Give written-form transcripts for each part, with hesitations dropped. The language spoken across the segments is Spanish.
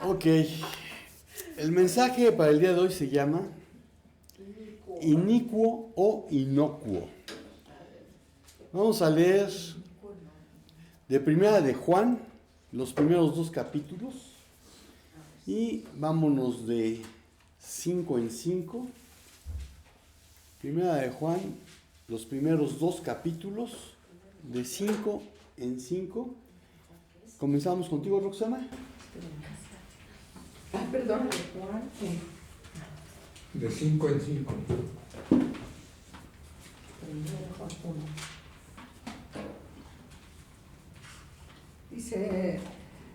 Ok, el mensaje para el día de hoy se llama inicuo o inocuo. Vamos a leer de Primera de Juan, los primeros 2 capítulos, y vámonos de 5 en 5. Primera de Juan, los primeros 2 capítulos, de 5 en 5. Comenzamos contigo, Roxana. Perdón. De 5 en 5. Dice,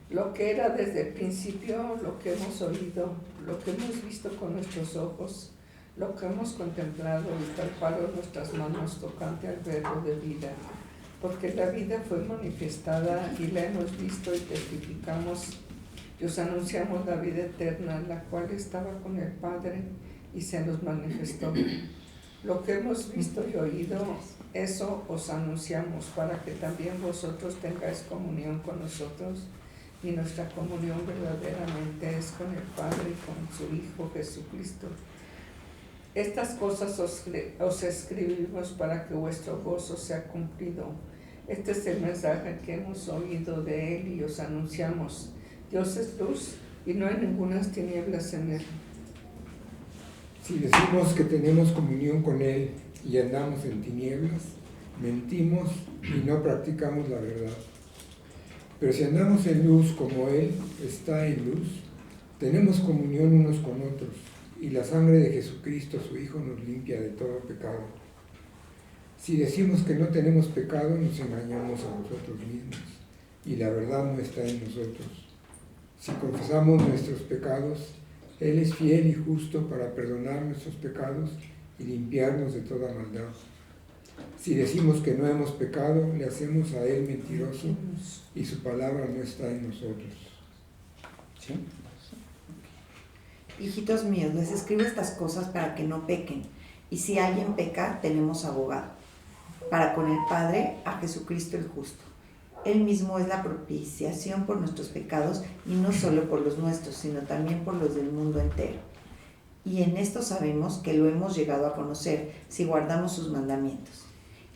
lo que era desde el principio, lo que hemos oído, lo que hemos visto con nuestros ojos, lo que hemos contemplado y palpado nuestras manos tocante al verbo de vida. Porque la vida fue manifestada y la hemos visto y testificamos y os anunciamos la vida eterna, la cual estaba con el Padre y se nos manifestó. Lo que hemos visto y oído, eso os anunciamos, para que también vosotros tengáis comunión con nosotros, y nuestra comunión verdaderamente es con el Padre y con su Hijo Jesucristo. Estas cosas os escribimos para que vuestro gozo sea cumplido. Este es el mensaje que hemos oído de Él y os anunciamos. Dios es luz y no hay ninguna tinieblas en Él. Si decimos que tenemos comunión con Él y andamos en tinieblas, mentimos y no practicamos la verdad. Pero si andamos en luz como Él está en luz, tenemos comunión unos con otros, y la sangre de Jesucristo, su Hijo, nos limpia de todo pecado. Si decimos que no tenemos pecado, nos engañamos a nosotros mismos, y la verdad no está en nosotros. Si confesamos nuestros pecados, Él es fiel y justo para perdonar nuestros pecados y limpiarnos de toda maldad. Si decimos que no hemos pecado, le hacemos a Él mentiroso y su palabra no está en nosotros. ¿Sí? Hijitos míos, les escribo estas cosas para que no pequen. Y si alguien peca, tenemos abogado para con el Padre, a Jesucristo el justo. Él mismo es la propiciación por nuestros pecados, y no solo por los nuestros, sino también por los del mundo entero. Y en esto sabemos que lo hemos llegado a conocer, si guardamos sus mandamientos.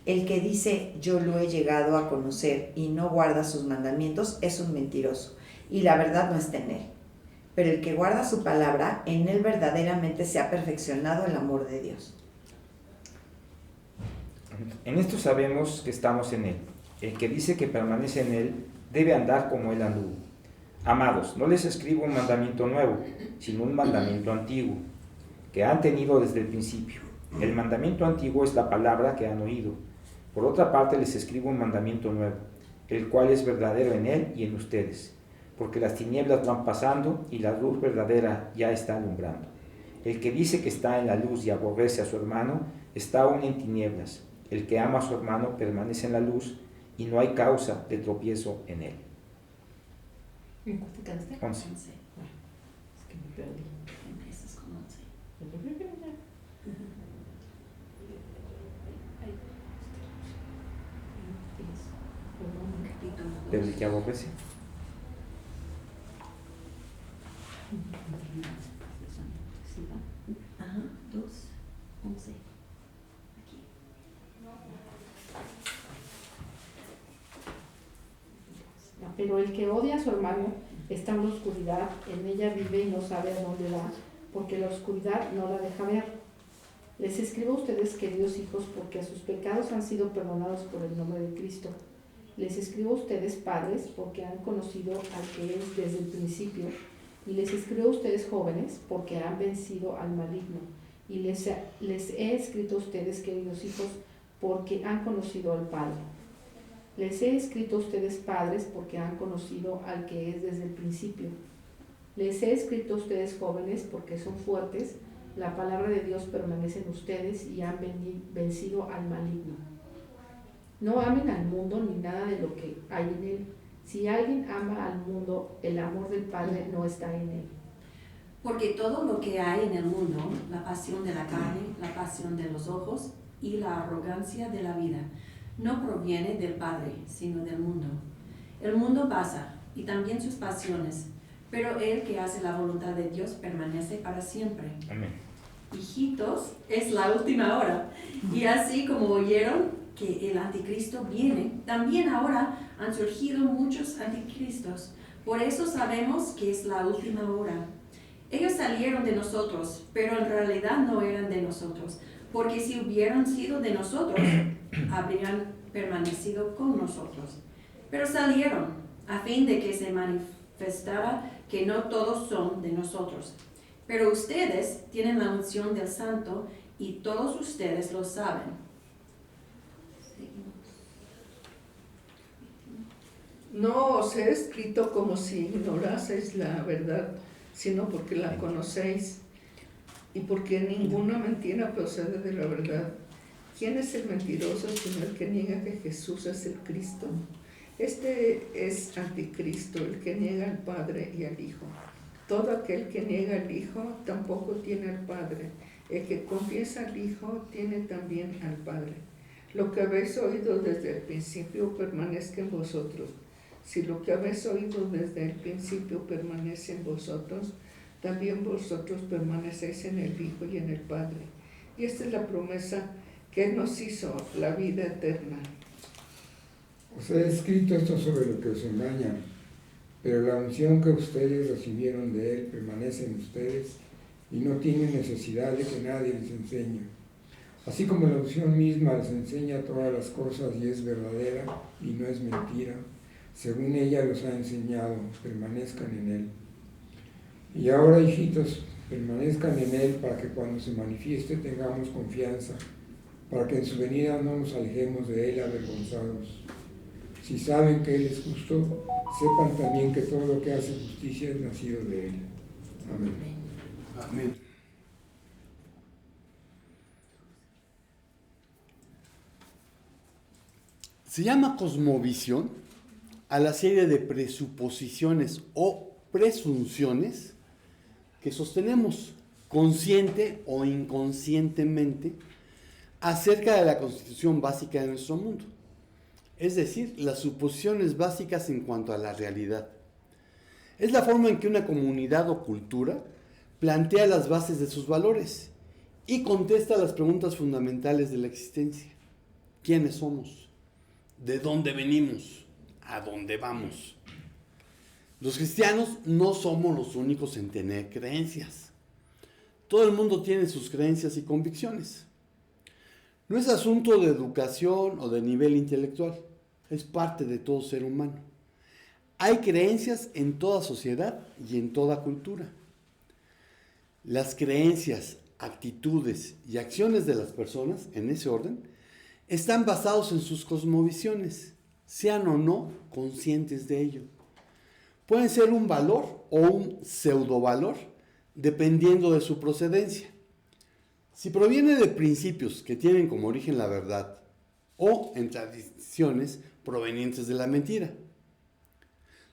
El que dice, yo lo he llegado a conocer, y no guarda sus mandamientos, es un mentiroso, y la verdad no está en él. Pero el que guarda su palabra, en él verdaderamente se ha perfeccionado el amor de Dios. En esto sabemos que estamos en Él. El que dice que permanece en Él debe andar como Él anduvo. Amados, no les escribo un mandamiento nuevo, sino un mandamiento antiguo, que han tenido desde el principio. El mandamiento antiguo es la palabra que han oído. Por otra parte les escribo un mandamiento nuevo, el cual es verdadero en Él y en ustedes, porque las tinieblas van pasando y la luz verdadera ya está alumbrando. El que dice que está en la luz y aborrece a su hermano, está aún en tinieblas. El que ama a su hermano permanece en la luz y no hay causa de tropiezo en él. ¿En cuánto quedaste? 11. Es que me perdí. Empiezas con 11. Pero el que aborrece. Ajá, 2, 11. Aquí. Pero el que odia a su hermano está en la oscuridad, en ella vive y no sabe a dónde va, porque la oscuridad no la deja ver. Les escribo a ustedes, queridos hijos, porque sus pecados han sido perdonados por el nombre de Cristo. Les escribo a ustedes, padres, porque han conocido al que es desde el principio. Y les escribo a ustedes, jóvenes, porque han vencido al maligno. Y les he escrito a ustedes, queridos hijos, porque han conocido al Padre. Les he escrito a ustedes, padres, porque han conocido al que es desde el principio. Les he escrito a ustedes, jóvenes, porque son fuertes, la palabra de Dios permanece en ustedes y han vencido al maligno. No amen al mundo ni nada de lo que hay en él. Si alguien ama al mundo, el amor del Padre no está en él. Porque todo lo que hay en el mundo, la pasión de la carne, la pasión de los ojos y la arrogancia de la vida, no proviene del Padre, sino del mundo. El mundo pasa, y también sus pasiones, pero el que hace la voluntad de Dios permanece para siempre. Amén. Hijitos, es la última hora. Y así como oyeron que el anticristo viene, también ahora han surgido muchos anticristos. Por eso sabemos que es la última hora. Ellos salieron de nosotros, pero en realidad no eran de nosotros, porque si hubieran sido de nosotros, habrían permanecido con nosotros. Pero salieron a fin de que se manifestara que no todos son de nosotros. Pero ustedes tienen la unción del Santo y todos ustedes lo saben. No os he escrito como si ignoraseis la verdad, sino porque la conocéis y porque ninguna mentira procede de la verdad. ¿Quién es el mentiroso sino el que niega que Jesús es el Cristo? Este es anticristo, el que niega al Padre y al Hijo. Todo aquel que niega al Hijo tampoco tiene al Padre. El que confiesa al Hijo tiene también al Padre. Lo que habéis oído desde el principio permanezca en vosotros. Si lo que habéis oído desde el principio permanece en vosotros, también vosotros permanecéis en el Hijo y en el Padre. Y esta es la promesa que Él nos hizo, la vida eterna. Os he escrito esto sobre lo que os engañan, pero la unción que ustedes recibieron de Él permanece en ustedes y no tienen necesidad de que nadie les enseñe. Así como la unción misma les enseña todas las cosas y es verdadera y no es mentira, según ella los ha enseñado, permanezcan en Él. Y ahora, hijitos, permanezcan en Él para que cuando se manifieste tengamos confianza, para que en su venida no nos alejemos de Él avergonzados. Si saben que Él es justo, sepan también que todo lo que hace justicia es nacido de Él. Amén. Amén. Se llama cosmovisión a la serie de presuposiciones o presunciones que sostenemos consciente o inconscientemente acerca de la constitución básica de nuestro mundo. Es decir, las suposiciones básicas en cuanto a la realidad. Es la forma en que una comunidad o cultura plantea las bases de sus valores y contesta las preguntas fundamentales de la existencia. ¿Quiénes somos? ¿De dónde venimos? ¿A dónde vamos? Los cristianos no somos los únicos en tener creencias. Todo el mundo tiene sus creencias y convicciones. No es asunto de educación o de nivel intelectual, es parte de todo ser humano. Hay creencias en toda sociedad y en toda cultura. Las creencias, actitudes y acciones de las personas, en ese orden, están basados en sus cosmovisiones, sean o no conscientes de ello. Pueden ser un valor o un pseudovalor, dependiendo de su procedencia. Si proviene de principios que tienen como origen la verdad, o en tradiciones provenientes de la mentira.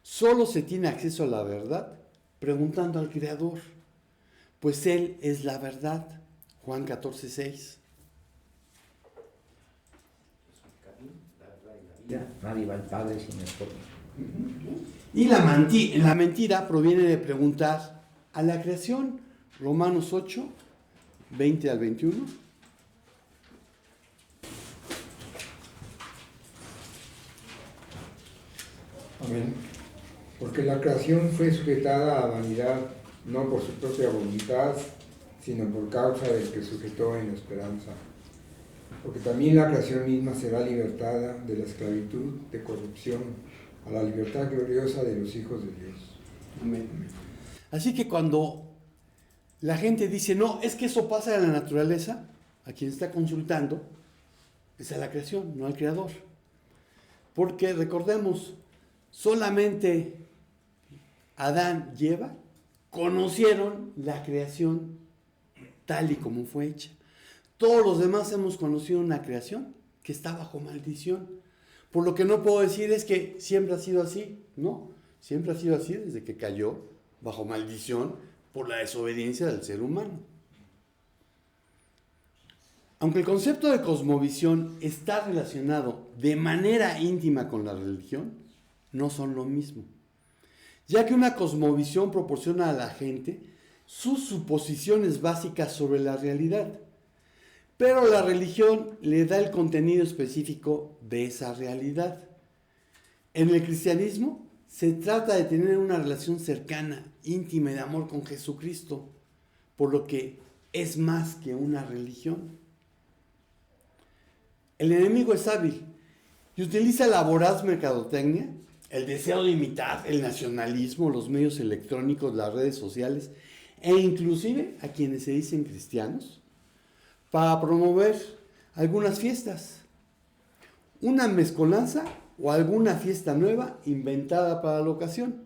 Solo se tiene acceso a la verdad preguntando al Creador, pues Él es la verdad. Juan 14:6. Nadie va al Padre sin el Padre. Y la mentira proviene de preguntar a la creación. Romanos 8, 20 al 21. Amén. Porque la creación fue sujetada a vanidad, no por su propia voluntad, sino por causa del que sujetó en la esperanza. Porque también la creación misma será libertada de la esclavitud de corrupción a la libertad gloriosa de los hijos de Dios. Amén. Así que cuando la gente dice, no, es que eso pasa en la naturaleza, a quien está consultando es a la creación, no al Creador. Porque recordemos, solamente Adán y Eva conocieron la creación tal y como fue hecha. Todos los demás hemos conocido una creación que está bajo maldición. Por lo que no puedo decir es que siempre ha sido así. No, siempre ha sido así desde que cayó bajo maldición por la desobediencia del ser humano. Aunque el concepto de cosmovisión está relacionado de manera íntima con la religión, no son lo mismo. ya que una cosmovisión proporciona a la gente sus suposiciones básicas sobre la realidad, pero la religión le da el contenido específico de esa realidad. En el cristianismo se trata de tener una relación cercana, íntima y de amor con Jesucristo, por lo que es más que una religión. El enemigo es hábil y utiliza la voraz mercadotecnia, el deseo de imitar el nacionalismo, los medios electrónicos, las redes sociales e inclusive a quienes se dicen cristianos para promover algunas fiestas, una mezcolanza o alguna fiesta nueva inventada para la ocasión.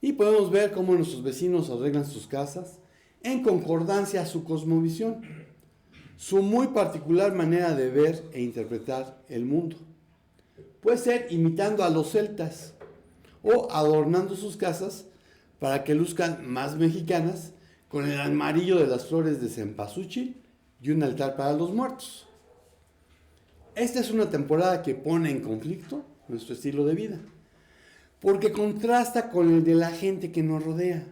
Y podemos ver cómo nuestros vecinos arreglan sus casas en concordancia a su cosmovisión, su muy particular manera de ver e interpretar el mundo. Puede ser imitando a los celtas o adornando sus casas para que luzcan más mexicanas con el amarillo de las flores de cempasúchil y un altar para los muertos. Esta es una temporada que pone en conflicto nuestro estilo de vida, porque contrasta con el de la gente que nos rodea.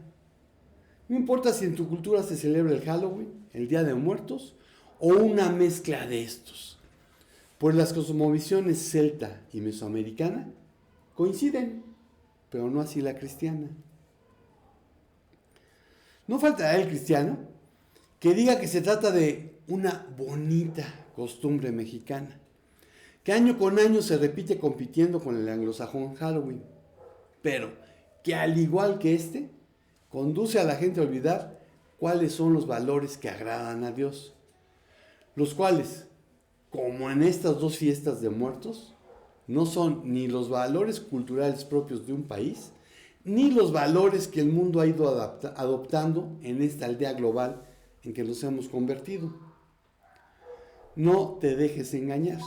No importa si en tu cultura se celebra el Halloween, el Día de Muertos o una mezcla de estos, pues las cosmovisiones celta y mesoamericana coinciden, pero no así la cristiana. No faltará el cristiano que diga que se trata de una bonita costumbre mexicana, que año con año se repite compitiendo con el anglosajón Halloween, pero que al igual que este, conduce a la gente a olvidar cuáles son los valores que agradan a Dios, los cuales, como en estas dos fiestas de muertos, no son ni los valores culturales propios de un país, ni los valores que el mundo ha ido adoptando en esta aldea global en que nos hemos convertido. No te dejes engañar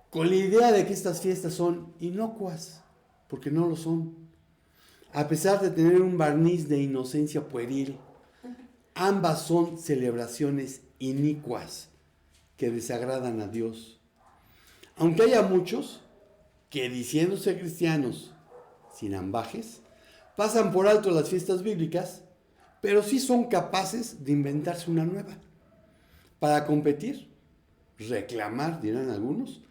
con la idea de que estas fiestas son inocuas, porque no lo son. A pesar de tener un barniz de inocencia pueril, ambas son celebraciones inicuas que desagradan a Dios. Aunque haya muchos que, diciéndose cristianos sin ambajes, pasan por alto las fiestas bíblicas, pero sí son capaces de inventarse una nueva para competir, reclamar, dirán algunos,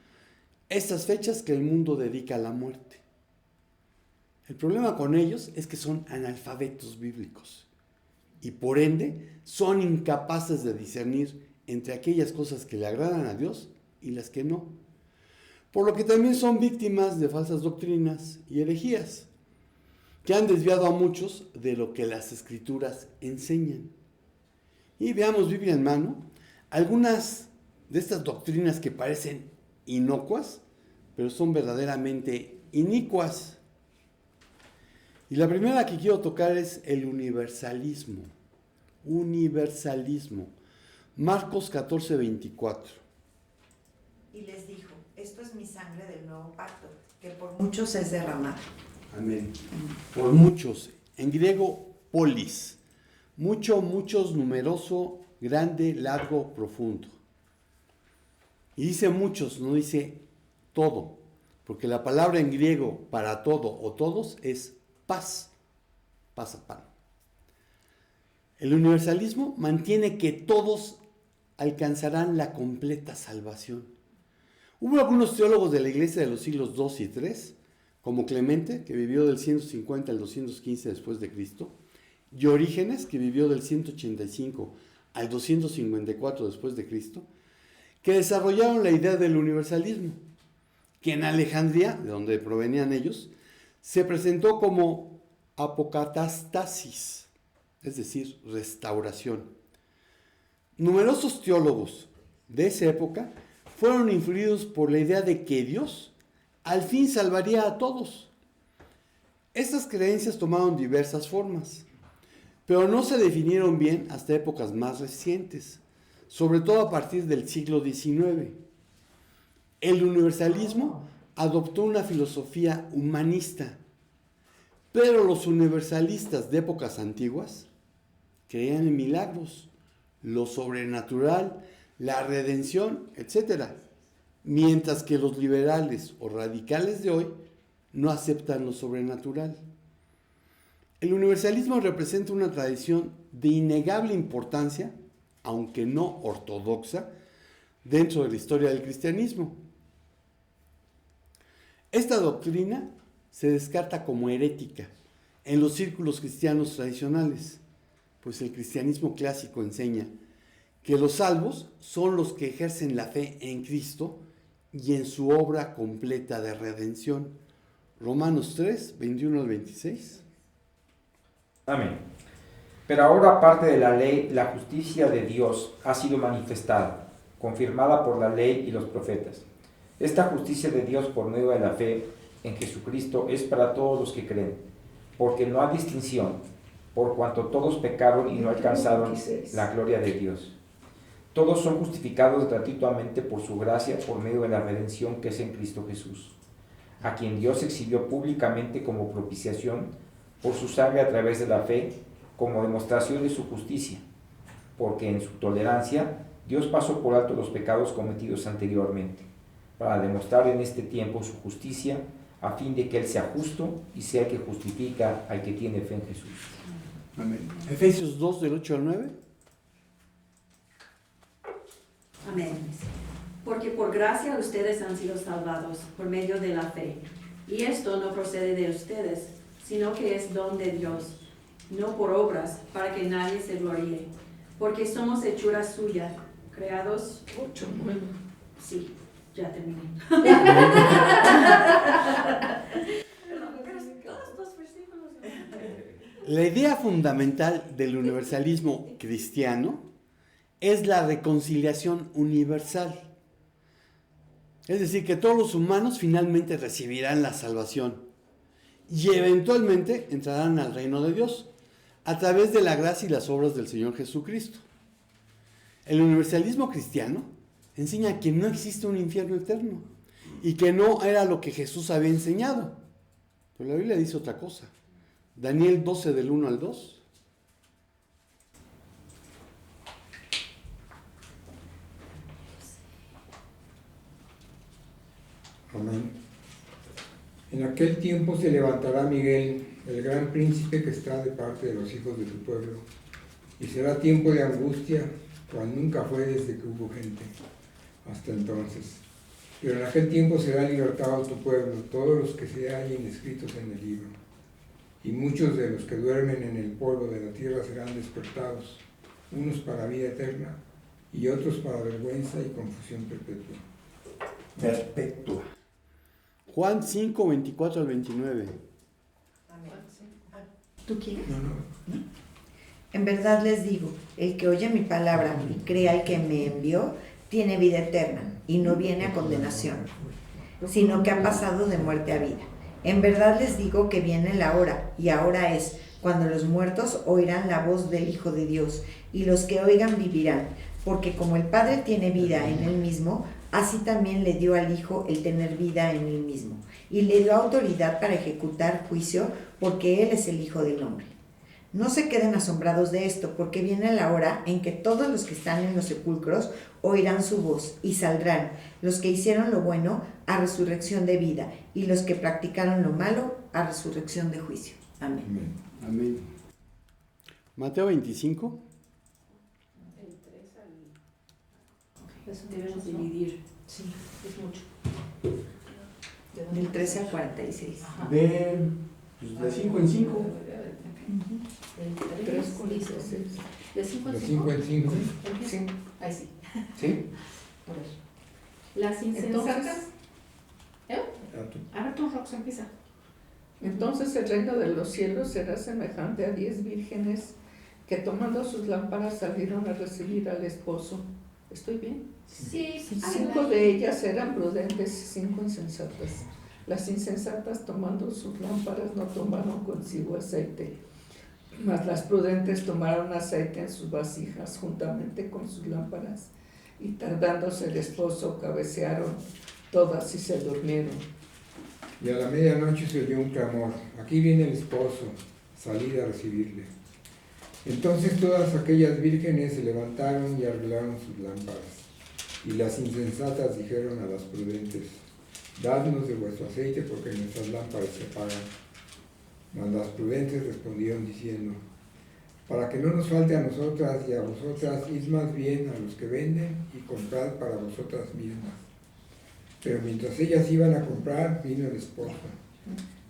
estas fechas que el mundo dedica a la muerte. El problema con ellos es que son analfabetos bíblicos y por ende son incapaces de discernir entre aquellas cosas que le agradan a Dios y las que no, por lo que también son víctimas de falsas doctrinas y herejías que han desviado a muchos de lo que las escrituras enseñan. Y veamos, Biblia en mano, algunas de estas doctrinas que parecen inocuas, pero son verdaderamente inicuas. Y la primera que quiero tocar es el universalismo. Universalismo. Marcos 14:24. Y les dijo, esto es mi sangre del nuevo pacto, que por muchos es derramada. Amén. Por muchos. En griego, polis. Mucho, muchos, numeroso, grande, largo, profundo. Y dice muchos, no dice todo, porque la palabra en griego para todo o todos es paz, paz a pan. El universalismo mantiene que todos alcanzarán la completa salvación. Hubo algunos teólogos de la iglesia de los siglos II y III, como Clemente, que vivió del 150 al 215 después de Cristo, y Orígenes, que vivió del 185 al 254 después de Cristo, que desarrollaron la idea del universalismo, que en Alejandría, de donde provenían ellos, se presentó como apocatastasis, es decir, restauración. Numerosos teólogos de esa época fueron influidos por la idea de que Dios al fin salvaría a todos. Estas creencias tomaron diversas formas, pero no se definieron bien hasta épocas más recientes, sobre todo a partir del siglo XIX. El universalismo adoptó una filosofía humanista, pero los universalistas de épocas antiguas creían en milagros, lo sobrenatural, la redención, etc. Mientras que los liberales o radicales de hoy no aceptan lo sobrenatural. El universalismo representa una tradición de innegable importancia, aunque no ortodoxa, dentro de la historia del cristianismo. Esta doctrina se descarta como herética en los círculos cristianos tradicionales, pues el cristianismo clásico enseña que los salvos son los que ejercen la fe en Cristo y en su obra completa de redención. Romanos 3, 21 al 26. Amén. Pero ahora, aparte de la ley, la justicia de Dios ha sido manifestada, confirmada por la ley y los profetas. Esta justicia de Dios por medio de la fe en Jesucristo es para todos los que creen, porque no hay distinción, por cuanto todos pecaron y no alcanzaron la gloria de Dios. Todos son justificados gratuitamente por su gracia por medio de la redención que es en Cristo Jesús, a quien Dios exhibió públicamente como propiciación por su sangre a través de la fe, como demostración de su justicia, porque en su tolerancia Dios pasó por alto los pecados cometidos anteriormente, para demostrar en este tiempo su justicia, a fin de que Él sea justo y sea el que justifica al que tiene fe en Jesús. Amén. Efesios 2, del 8 al 9. Amén. Porque por gracia ustedes han sido salvados por medio de la fe. Y esto no procede de ustedes, sino que es don de Dios, no por obras, para que nadie se gloríe. Porque somos hechura suya, creados... 8, 9. Sí, ya terminé. La idea fundamental del universalismo cristiano es la reconciliación universal. Es decir, que todos los humanos finalmente recibirán la salvación y eventualmente entrarán al reino de Dios a través de la gracia y las obras del Señor Jesucristo. El universalismo cristiano enseña que no existe un infierno eterno y que no era lo que Jesús había enseñado. Pero la Biblia dice otra cosa. Daniel 12, del 1 al 2. Amén. En aquel tiempo se levantará Miguel, el gran príncipe que está de parte de los hijos de tu pueblo, y será tiempo de angustia, cual nunca fue desde que hubo gente, hasta entonces. Pero en aquel tiempo será libertado tu pueblo, todos los que se hallen escritos en el libro. Y muchos de los que duermen en el polvo de la tierra serán despertados, unos para vida eterna y otros para vergüenza y confusión perpetua. Perpetua. Juan 5, 24 al 29. ¿Tú quieres? No. En verdad les digo, el que oye mi palabra y crea al que me envió, tiene vida eterna y no viene a condenación, sino que ha pasado de muerte a vida. En verdad les digo que viene la hora, y ahora es, cuando los muertos oirán la voz del Hijo de Dios, y los que oigan vivirán, porque como el Padre tiene vida en él mismo, así también le dio al Hijo el tener vida en él mismo, y le dio autoridad para ejecutar juicio, porque él es el Hijo del Hombre. No se queden asombrados de esto, porque viene la hora en que todos los que están en los sepulcros oirán su voz, y saldrán, los que hicieron lo bueno, a resurrección de vida, y los que practicaron lo malo, a resurrección de juicio. Amén. Amén. Mateo 25. Debemos dividir. Sí, es mucho. Del 13 al 46. De 5 en 5. El 3 3 con dice, 16. de 5 De en 5 en 5. ¿Empieza? Ahí sí, ¿Sí? por eso. Las Entonces, insensatas... A ver, tú, Rox, empieza. entonces el reino de los cielos será semejante a 10 vírgenes que tomando sus lámparas salieron a recibir al esposo. ¿Estoy bien? Sí, 5 de ellas eran prudentes y 5 insensatas. Las insensatas tomando sus lámparas no tomaron consigo aceite, mas las prudentes tomaron aceite en sus vasijas juntamente con sus lámparas, y tardándose el esposo cabecearon todas y se durmieron. Y a la medianoche se oyó un clamor: aquí viene el esposo, salid a recibirle. Entonces todas aquellas vírgenes se levantaron y arreglaron sus lámparas. Y las insensatas dijeron a las prudentes: dadnos de vuestro aceite, porque nuestras lámparas se apagan. Mas las prudentes respondieron diciendo, para que no nos falte a nosotras y a vosotras, id más bien a los que venden y comprad para vosotras mismas. Pero mientras ellas iban a comprar, vino el esposo,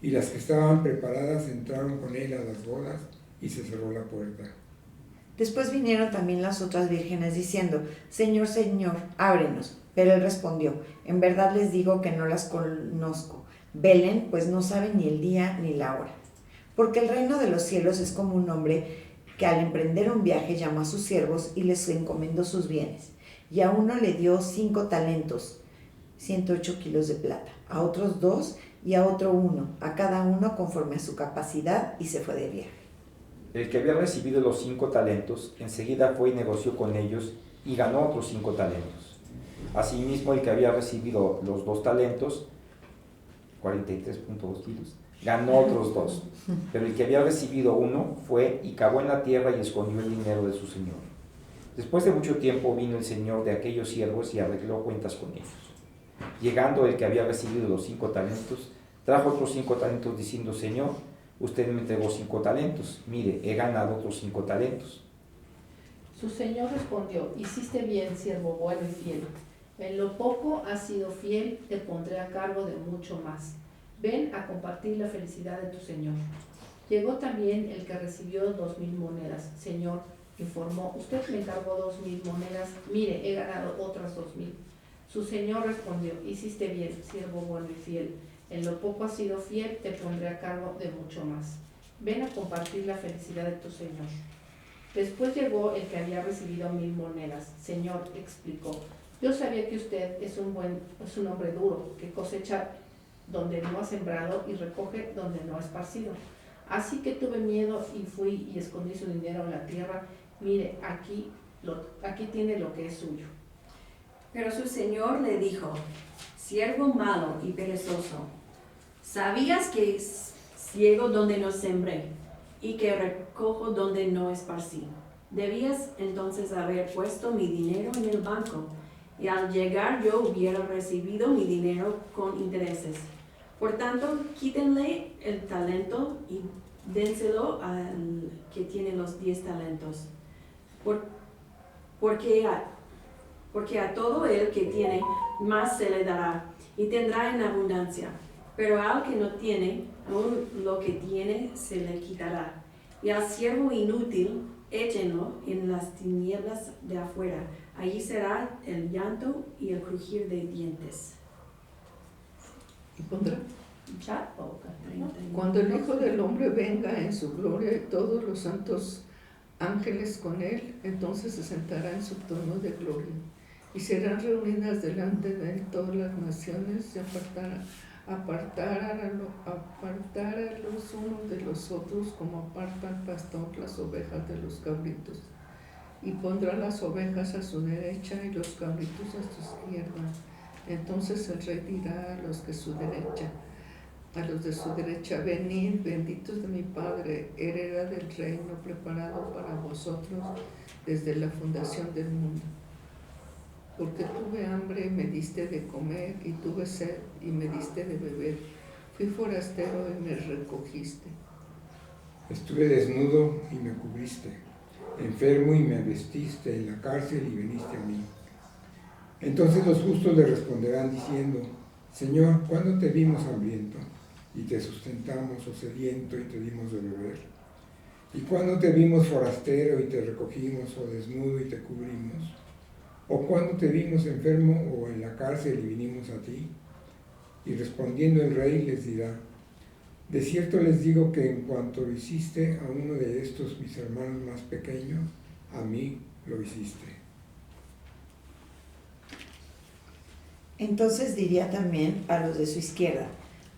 y las que estaban preparadas entraron con él a las bodas, y se cerró la puerta. Después vinieron también las otras vírgenes diciendo, Señor, Señor, ábrenos. Pero él respondió, en verdad les digo que no las conozco. Velen, pues no saben ni el día ni la hora. Porque el reino de los cielos es como un hombre que al emprender un viaje llamó a sus siervos y les encomendó sus bienes. Y a uno le dio 5 talentos, 108 kilos de plata, a otros 2 y a otro 1, a cada uno conforme a su capacidad, y se fue de viaje. El que había recibido los 5 talentos, enseguida fue y negoció con ellos y ganó otros 5 talentos. Asimismo, el que había recibido los 2 talentos, 43.2 kilos, ganó otros 2. Pero el que había recibido 1 fue y cavó en la tierra y escondió el dinero de su señor. Después de mucho tiempo vino el señor de aquellos siervos y arregló cuentas con ellos. Llegando el que había recibido los 5 talentos, trajo otros 5 talentos diciendo, Señor, usted me entregó 5 talentos, mire, he ganado otros 5 talentos. Su señor respondió, hiciste bien, siervo bueno y fiel. En lo poco has sido fiel, te pondré a cargo de mucho más. Ven a compartir la felicidad de tu señor. Llegó también el que recibió 2,000 monedas. Señor, informó, usted me encargó 2,000 monedas, mire, he ganado otras 2,000. Su señor respondió, hiciste bien, siervo bueno y fiel. En lo poco has sido fiel, te pondré a cargo de mucho más. Ven a compartir la felicidad de tu señor. Después llegó el que había recibido 1,000 monedas. Señor, explicó, yo sabía que usted es un hombre duro, que cosecha donde no ha sembrado y recoge donde no ha esparcido. Así que tuve miedo y fui y escondí su dinero en la tierra. Mire, aquí tiene lo que es suyo. Pero su señor le dijo, siervo malo y perezoso, ¿sabías que ciego donde no sembré y que recojo donde no esparcí? Debías entonces haber puesto mi dinero en el banco, y al llegar yo hubiera recibido mi dinero con intereses. Por tanto, quítenle el talento y dénselo al que tiene los 10 talentos. Porque a todo el que tiene, más se le dará, y tendrá en abundancia. Pero al que no tiene, aún lo que tiene se le quitará. Y al siervo inútil, échenlo en las tinieblas de afuera. Allí será el llanto y el crujir de dientes. Y pondrá, Ya, poca, 31. cuando el Hijo del Hombre venga en su gloria y todos los santos ángeles con él, entonces se sentará en su trono de gloria. Y serán reunidas delante de él todas las naciones, y apartará a los unos de los otros, como aparta el pastor las ovejas de los cabritos. Y pondrá las ovejas a su derecha y los cabritos a su izquierda. Entonces el rey dirá a los de su derecha, venid, benditos de mi Padre, heredad del reino preparado para vosotros desde la fundación del mundo. Porque tuve hambre y me diste de comer, y tuve sed y me diste de beber. Fui forastero y me recogiste. Estuve desnudo y me cubriste, enfermo y me vestiste, en la cárcel y viniste a mí. Entonces los justos le responderán diciendo, Señor, ¿cuándo te vimos hambriento y te sustentamos, o sediento y te dimos de beber? ¿Y cuándo te vimos forastero y te recogimos, o desnudo y te cubrimos? ¿O cuándo te vimos enfermo o en la cárcel y vinimos a ti? Y respondiendo el rey les dirá, de cierto les digo que en cuanto lo hiciste a uno de estos mis hermanos más pequeños, a mí lo hiciste. Entonces diría también a los de su izquierda,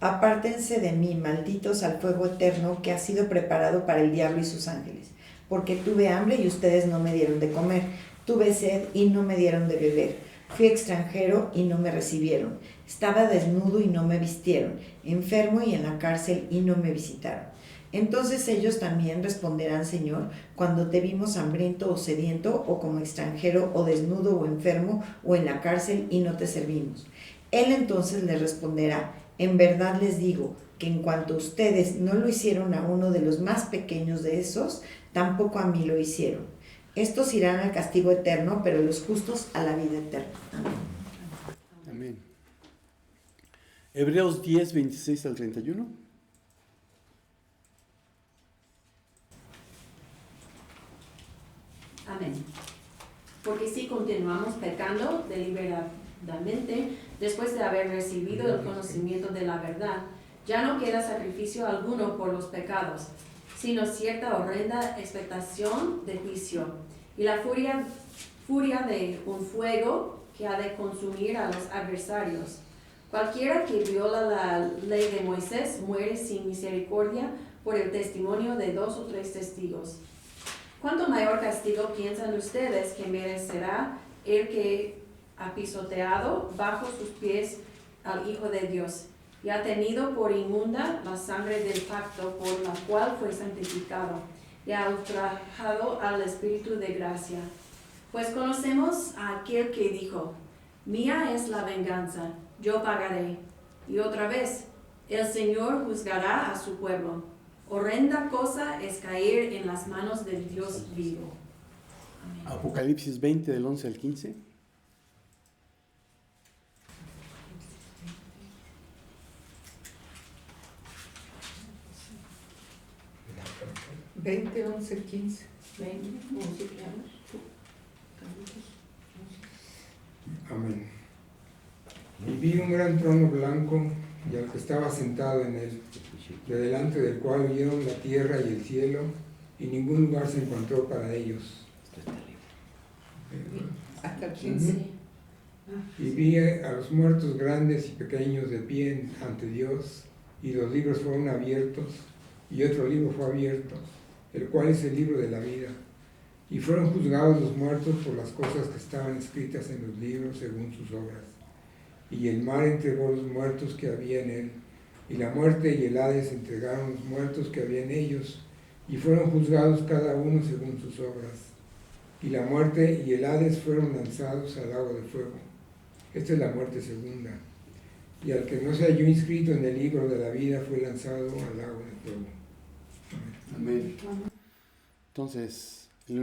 apártense de mí, malditos, al fuego eterno que ha sido preparado para el diablo y sus ángeles, porque tuve hambre y ustedes no me dieron de comer, tuve sed y no me dieron de beber, fui extranjero y no me recibieron, estaba desnudo y no me vistieron, enfermo y en la cárcel y no me visitaron. Entonces ellos también responderán, Señor, cuando te vimos hambriento o sediento, o como extranjero, o desnudo, o enfermo, o en la cárcel, y no te servimos. Él entonces le responderá: en verdad les digo que en cuanto ustedes no lo hicieron a uno de los más pequeños de esos, tampoco a mí lo hicieron. Estos irán al castigo eterno, pero los justos a la vida eterna. Amén. Amén. Hebreos 10, 26 al 31. Amén. Porque si continuamos pecando deliberadamente, después de haber recibido el conocimiento de la verdad, ya no queda sacrificio alguno por los pecados, sino cierta horrenda expectación de juicio y la furia de un fuego que ha de consumir a los adversarios. Cualquiera que viola la ley de Moisés muere sin misericordia por el testimonio de 2 o 3 testigos. ¿Cuánto mayor castigo piensan ustedes que merecerá el que ha pisoteado bajo sus pies al Hijo de Dios y ha tenido por inmunda la sangre del pacto por la cual fue santificado y ha ultrajado al Espíritu de gracia? Pues conocemos a aquel que dijo: mía es la venganza, yo pagaré. Y otra vez, el Señor juzgará a su pueblo. Horrenda cosa es caer en las manos del Dios vivo. Amén. Apocalipsis 20, del 11 al 15. Veinte, 11, 15. 20, 11, Amén. Y vi un gran trono blanco y al que estaba sentado en él, de delante del cual vieron la tierra y el cielo, y ningún lugar se encontró para ellos. Hasta el 15. Y vi a los muertos grandes y pequeños de pie ante Dios, y los libros fueron abiertos, y otro libro fue abierto, el cual es el libro de la vida. Y fueron juzgados los muertos por las cosas que estaban escritas en los libros según sus obras. Y el mar entregó los muertos que había en él, y la muerte y el Hades entregaron los muertos que había en ellos, y fueron juzgados cada uno según sus obras. Y la muerte y el Hades fueron lanzados al lago de fuego. Esta es la muerte segunda. Y al que no se halló inscrito en el libro de la vida fue lanzado al lago de fuego. Amén. Entonces, el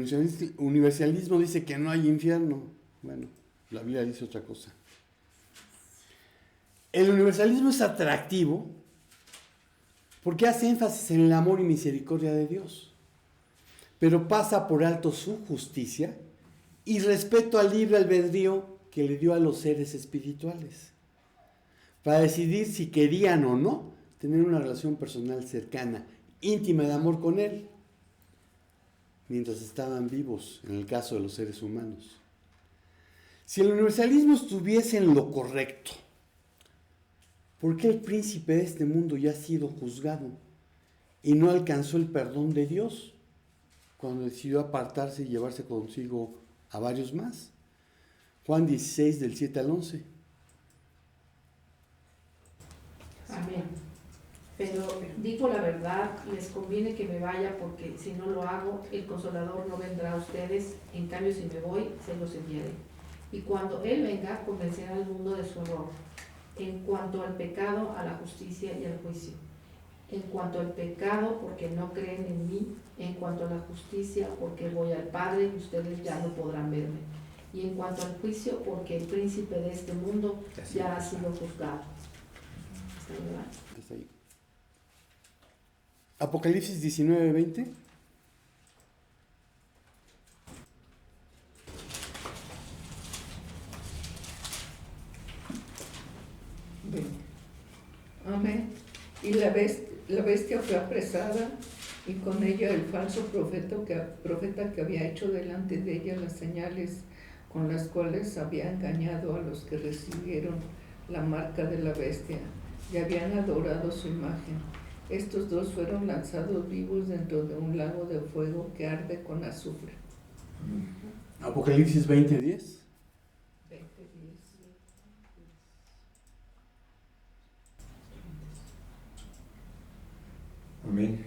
universalismo dice que no hay infierno. Bueno, la Biblia dice otra cosa. El universalismo es atractivo porque hace énfasis en el amor y misericordia de Dios, pero pasa por alto su justicia y respeto al libre albedrío que le dio a los seres espirituales para decidir si querían o no tener una relación personal cercana, íntima de amor con Él, mientras estaban vivos, en el caso de los seres humanos. Si el universalismo estuviese en lo correcto, ¿por qué el príncipe de este mundo ya ha sido juzgado y no alcanzó el perdón de Dios cuando decidió apartarse y llevarse consigo a varios más? Juan 16, del 7 al 11. Amén. Pero digo la verdad, les conviene que me vaya, porque si no lo hago, el Consolador no vendrá a ustedes. En cambio, si me voy, se los enviaré. Y cuando Él venga, convencerá al mundo de su error, en cuanto al pecado, a la justicia y al juicio. En cuanto al pecado, porque no creen en mí. En cuanto a la justicia, porque voy al Padre y ustedes ya no podrán verme. Y en cuanto al juicio, porque el príncipe de este mundo ya ha sido juzgado. ¿Está bien, verdad? Hasta ahí. Apocalipsis 19, 20. Amén. Y la bestia fue apresada, y con ella el falso profeta que había hecho delante de ella las señales con las cuales había engañado a los que recibieron la marca de la bestia y habían adorado su imagen. Estos dos fueron lanzados vivos dentro de un lago de fuego que arde con azufre. Apocalipsis 20, 10. Amén.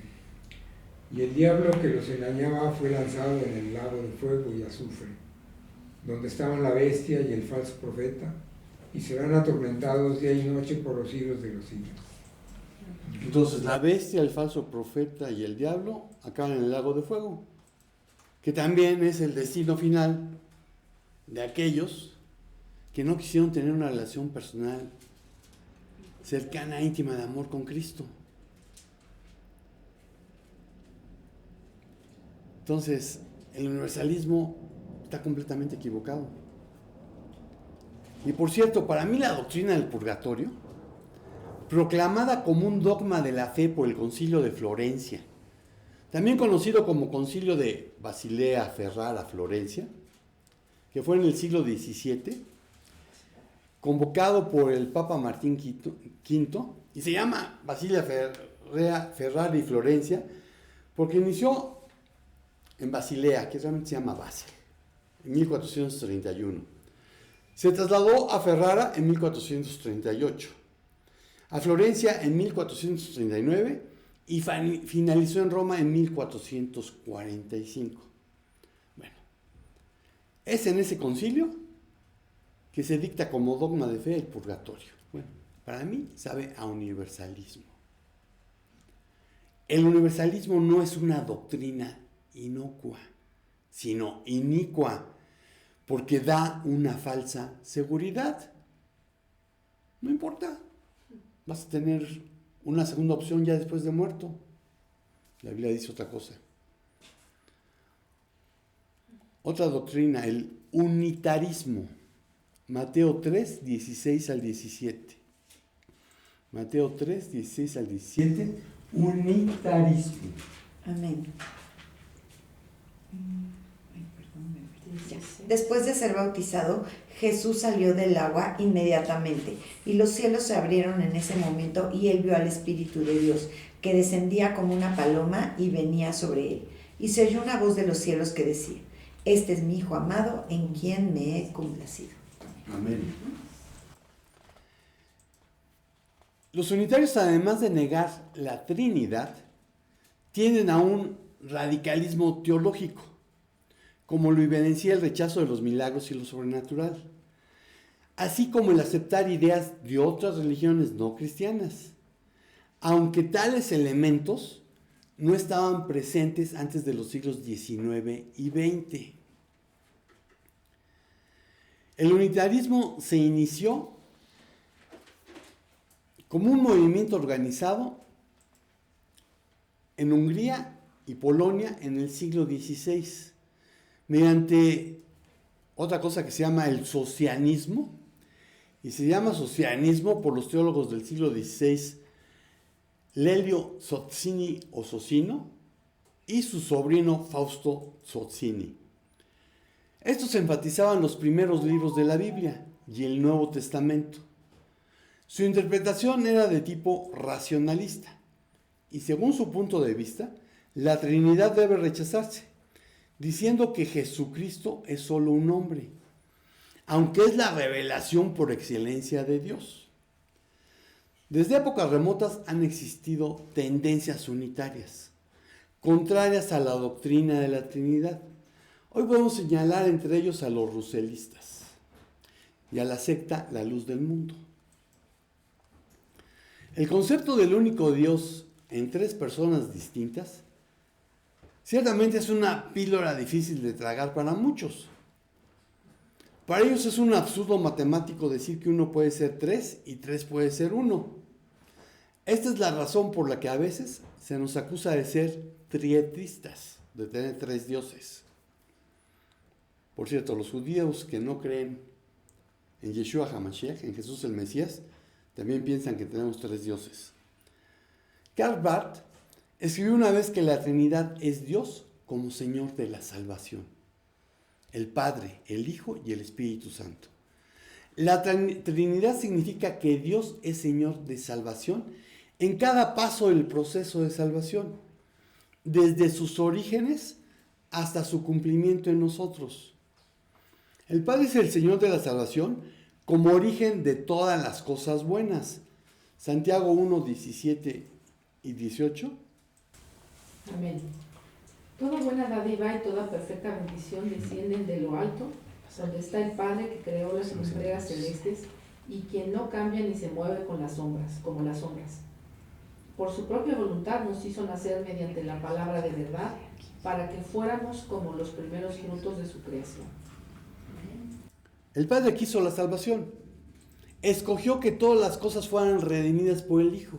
Y el diablo que los engañaba fue lanzado en el lago de fuego y azufre, donde estaban la bestia y el falso profeta, y serán atormentados día y noche por los siglos de los siglos. Entonces la bestia, el falso profeta y el diablo acaban en el lago de fuego, que también es el destino final de aquellos que no quisieron tener una relación personal cercana, íntima, de amor con Cristo. Entonces, el universalismo está completamente equivocado. Y por cierto, para mí la doctrina del purgatorio, proclamada como un dogma de la fe por el Concilio de Florencia, también conocido como Concilio de Basilea, Ferrara, Florencia, que fue en el siglo XVII, convocado por el Papa Martín V, y se llama Basilea, Ferrara y Florencia, porque inició en Basilea, que realmente se llama Basel, en 1431. Se trasladó a Ferrara en 1438, a Florencia en 1439 y finalizó en Roma en 1445. Bueno, es en ese concilio que se dicta como dogma de fe el purgatorio. Bueno, para mí sabe a universalismo. El universalismo no es una doctrina inocua, sino inicua, porque da una falsa seguridad. No importa, vas a tener una segunda opción ya después de muerto. La Biblia dice otra cosa. Otra doctrina, el unitarismo. Mateo 3, 16 al 17. Mateo 3, 16 al 17. Unitarismo. Amén. Después de ser bautizado, Jesús salió del agua inmediatamente, y los cielos se abrieron en ese momento, y él vio al Espíritu de Dios, que descendía como una paloma y venía sobre él. Y se oyó una voz de los cielos que decía: Este es mi Hijo amado, en quien me he complacido. Amén. Los unitarios, además de negar la Trinidad, tienden a un radicalismo teológico, como lo evidencia el rechazo de los milagros y lo sobrenatural, así como el aceptar ideas de otras religiones no cristianas, aunque tales elementos no estaban presentes antes de los siglos XIX y XX. El unitarismo se inició como un movimiento organizado en Hungría y Polonia en el siglo XVI, mediante otra cosa que se llama el socianismo, y se llama socianismo por los teólogos del siglo XVI, Lelio Sozzini o Socino y su sobrino Fausto Sozzini. Estos enfatizaban los primeros libros de la Biblia y el Nuevo Testamento. Su interpretación era de tipo racionalista, y según su punto de vista, la Trinidad debe rechazarse, diciendo que Jesucristo es solo un hombre, aunque es la revelación por excelencia de Dios. Desde épocas remotas han existido tendencias unitarias, contrarias a la doctrina de la Trinidad. Hoy podemos señalar entre ellos a los ruselistas y a la secta La Luz del Mundo. El concepto del único Dios en tres personas distintas ciertamente es una píldora difícil de tragar para muchos. Para ellos es un absurdo matemático decir que uno puede ser tres y tres puede ser uno. Esta es la razón por la que a veces se nos acusa de ser trietristas, de tener tres dioses. Por cierto, los judíos que no creen en Yeshua HaMashiach, en Jesús el Mesías, también piensan que tenemos tres dioses. Karl Barth escribió una vez que la Trinidad es Dios como Señor de la salvación. El Padre, el Hijo y el Espíritu Santo. La Trinidad significa que Dios es Señor de salvación en cada paso del proceso de salvación, desde sus orígenes hasta su cumplimiento en nosotros. El Padre es el Señor de la salvación como origen de todas las cosas buenas. Santiago 1, 17 y 18. Amén. Toda buena dádiva y toda perfecta bendición descienden de lo alto, donde está el Padre que creó las esferas celestes y quien no cambia ni se mueve con las sombras, como las sombras. Por su propia voluntad nos hizo nacer mediante la palabra de verdad, para que fuéramos como los primeros frutos de su creación. El Padre quiso la salvación. Escogió que todas las cosas fueran redimidas por el Hijo.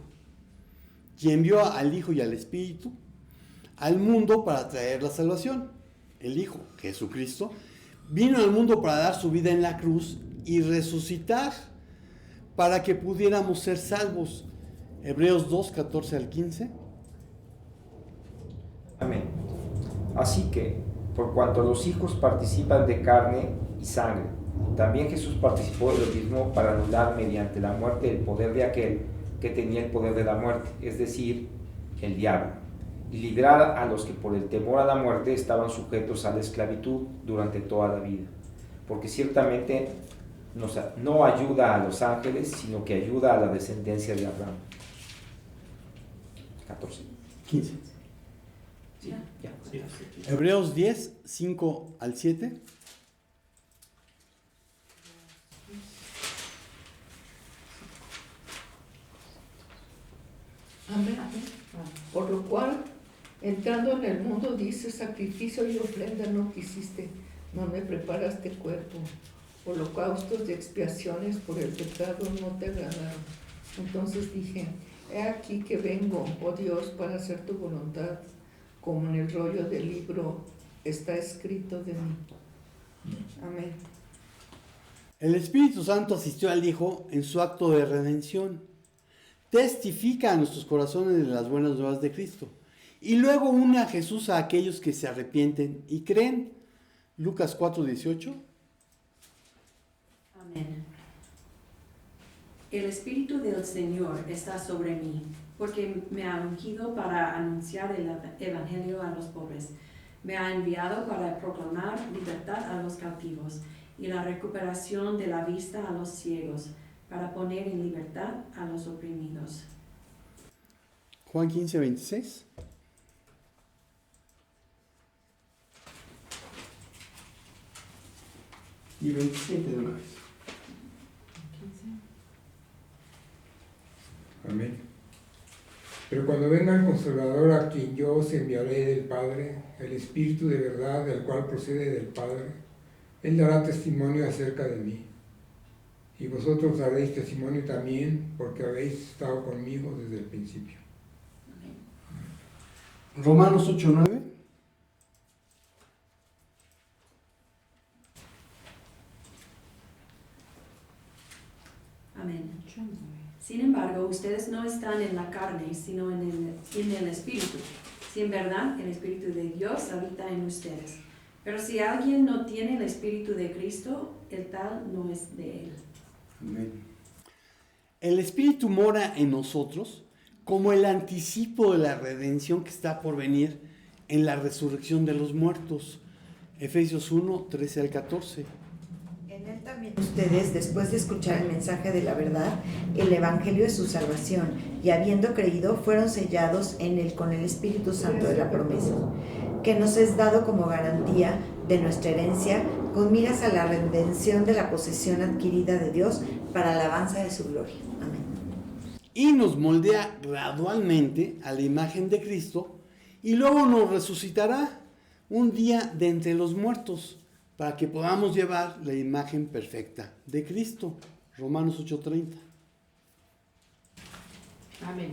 Y envió al Hijo y al Espíritu al mundo para traer la salvación. El Hijo, Jesucristo, vino al mundo para dar su vida en la cruz y resucitar para que pudiéramos ser salvos. Hebreos 2, 14 al 15. Amén. Así que, por cuanto los hijos participan de carne y sangre, también Jesús participó de lo mismo para anular mediante la muerte el poder de aquel que tenía el poder de la muerte, es decir, el diablo, y librar a los que por el temor a la muerte estaban sujetos a la esclavitud durante toda la vida. Porque ciertamente no ayuda a los ángeles, sino que ayuda a la descendencia de Abraham. 14. 15. Sí, ya. Hebreos 10, 5 al 7. Amén. Por lo cual, entrando en el mundo, dice, sacrificio y ofrenda no quisiste, no me preparaste cuerpo. Holocaustos de expiaciones por el pecado no te agradaron. Entonces dije, he aquí que vengo, oh Dios, para hacer tu voluntad, como en el rollo del libro está escrito de mí. Amén. El Espíritu Santo asistió al Hijo en su acto de redención. Testifica a nuestros corazones de las buenas nuevas de Cristo. Y luego une a Jesús a aquellos que se arrepienten y creen. Lucas 4, 18. Amén. El Espíritu del Señor está sobre mí, porque me ha ungido para anunciar el Evangelio a los pobres. Me ha enviado para proclamar libertad a los cautivos y la recuperación de la vista a los ciegos, para poner en libertad a los oprimidos. Juan 15, 26. Y 27 de una vez. Amén. Pero cuando venga el Consolador, a quien yo os enviaré del Padre, el Espíritu de verdad, del cual procede del Padre, Él dará testimonio acerca de mí. Y vosotros daréis testimonio también, porque habéis estado conmigo desde el principio. Romanos 8, 9. Amén. Sin embargo, ustedes no están en la carne, sino en el Espíritu. Si en verdad el Espíritu de Dios habita en ustedes. Pero si alguien no tiene el Espíritu de Cristo, el tal no es de él. Amén. El Espíritu mora en nosotros como el anticipo de la redención que está por venir en la resurrección de los muertos. Efesios 1, 13 al 14. En él también ustedes, después de escuchar el mensaje de la verdad, el evangelio de su salvación, y habiendo creído, fueron sellados en él con el Espíritu Santo de la promesa, que nos es dado como garantía de nuestra herencia, con miras a la redención de la posesión adquirida de Dios para la alabanza de su gloria. Amén. Y nos moldea gradualmente a la imagen de Cristo y luego nos resucitará un día de entre los muertos para que podamos llevar la imagen perfecta de Cristo. Romanos 8:30. Amén.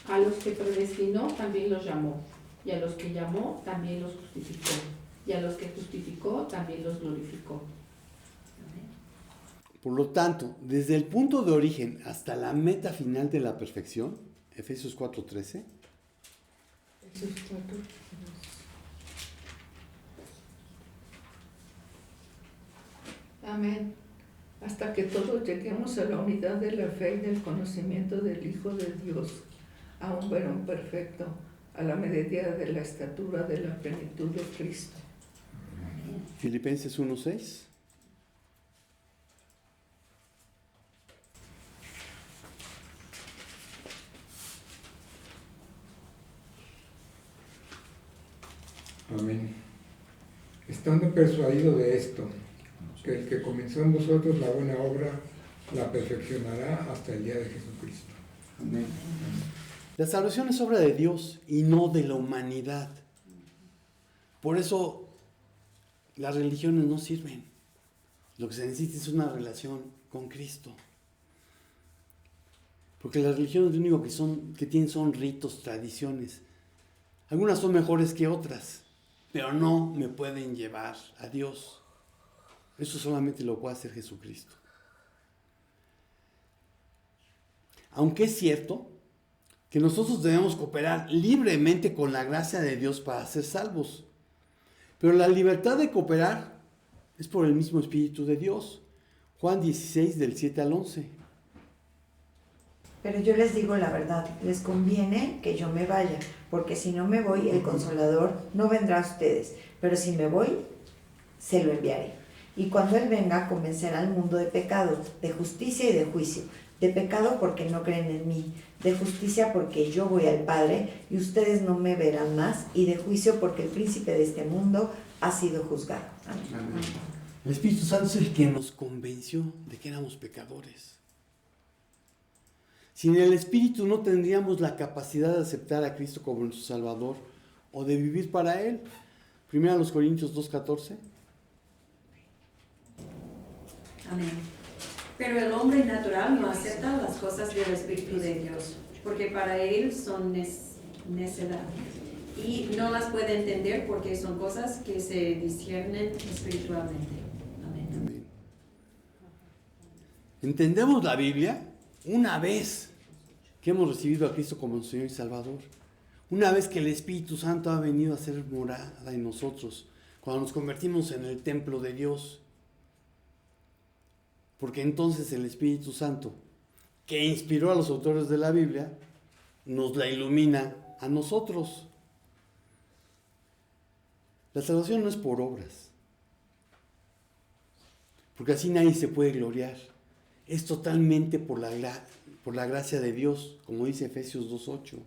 A los que predestinó también los llamó, y a los que llamó también los justificó, y a los que justificó también los glorificó. Por lo tanto, desde el punto de origen hasta la meta final de la perfección, Efesios 4:13, Amén. Hasta que todos lleguemos a la unidad de la fe y del conocimiento del Hijo de Dios, a un varón perfecto, a la medida de la estatura de la plenitud de Cristo. Filipenses 1:6. Amén. Estando persuadido de esto, que el que comenzó en vosotros la buena obra, la perfeccionará hasta el día de Jesucristo. Amén. La salvación es obra de Dios y no de la humanidad. Por eso las religiones no sirven. Lo que se necesita es una relación con Cristo. Porque las religiones lo único que tienen son ritos, tradiciones. Algunas son mejores que otras, pero no me pueden llevar a Dios. Eso solamente lo puede hacer Jesucristo. Aunque es cierto que nosotros debemos cooperar libremente con la gracia de Dios para ser salvos. Pero la libertad de cooperar es por el mismo Espíritu de Dios. Juan 16, del 7 al 11. Pero yo les digo la verdad, les conviene que yo me vaya, porque si no me voy, el Consolador no vendrá a ustedes, pero si me voy, se lo enviaré. Y cuando Él venga, convencerá al mundo de pecado, de justicia y de juicio. De pecado porque no creen en mí, de justicia porque yo voy al Padre y ustedes no me verán más, y de juicio porque el príncipe de este mundo ha sido juzgado. Amén. El Espíritu Santo es el que nos convenció de que éramos pecadores. Sin el Espíritu no tendríamos la capacidad de aceptar a Cristo como nuestro Salvador o de vivir para Él. 1 Corintios 2:14. Amén. Pero el hombre natural no acepta las cosas del Espíritu de Dios, porque para él son necedad, y no las puede entender porque son cosas que se disciernen espiritualmente. Amén. Amén. Entendemos la Biblia una vez que hemos recibido a Cristo como nuestro Señor y Salvador. Una vez que el Espíritu Santo ha venido a ser morada en nosotros, cuando nos convertimos en el templo de Dios. Porque entonces el Espíritu Santo, que inspiró a los autores de la Biblia, nos la ilumina a nosotros. La salvación no es por obras, porque así nadie se puede gloriar. Es totalmente por la gracia de Dios, como dice Efesios 2:8.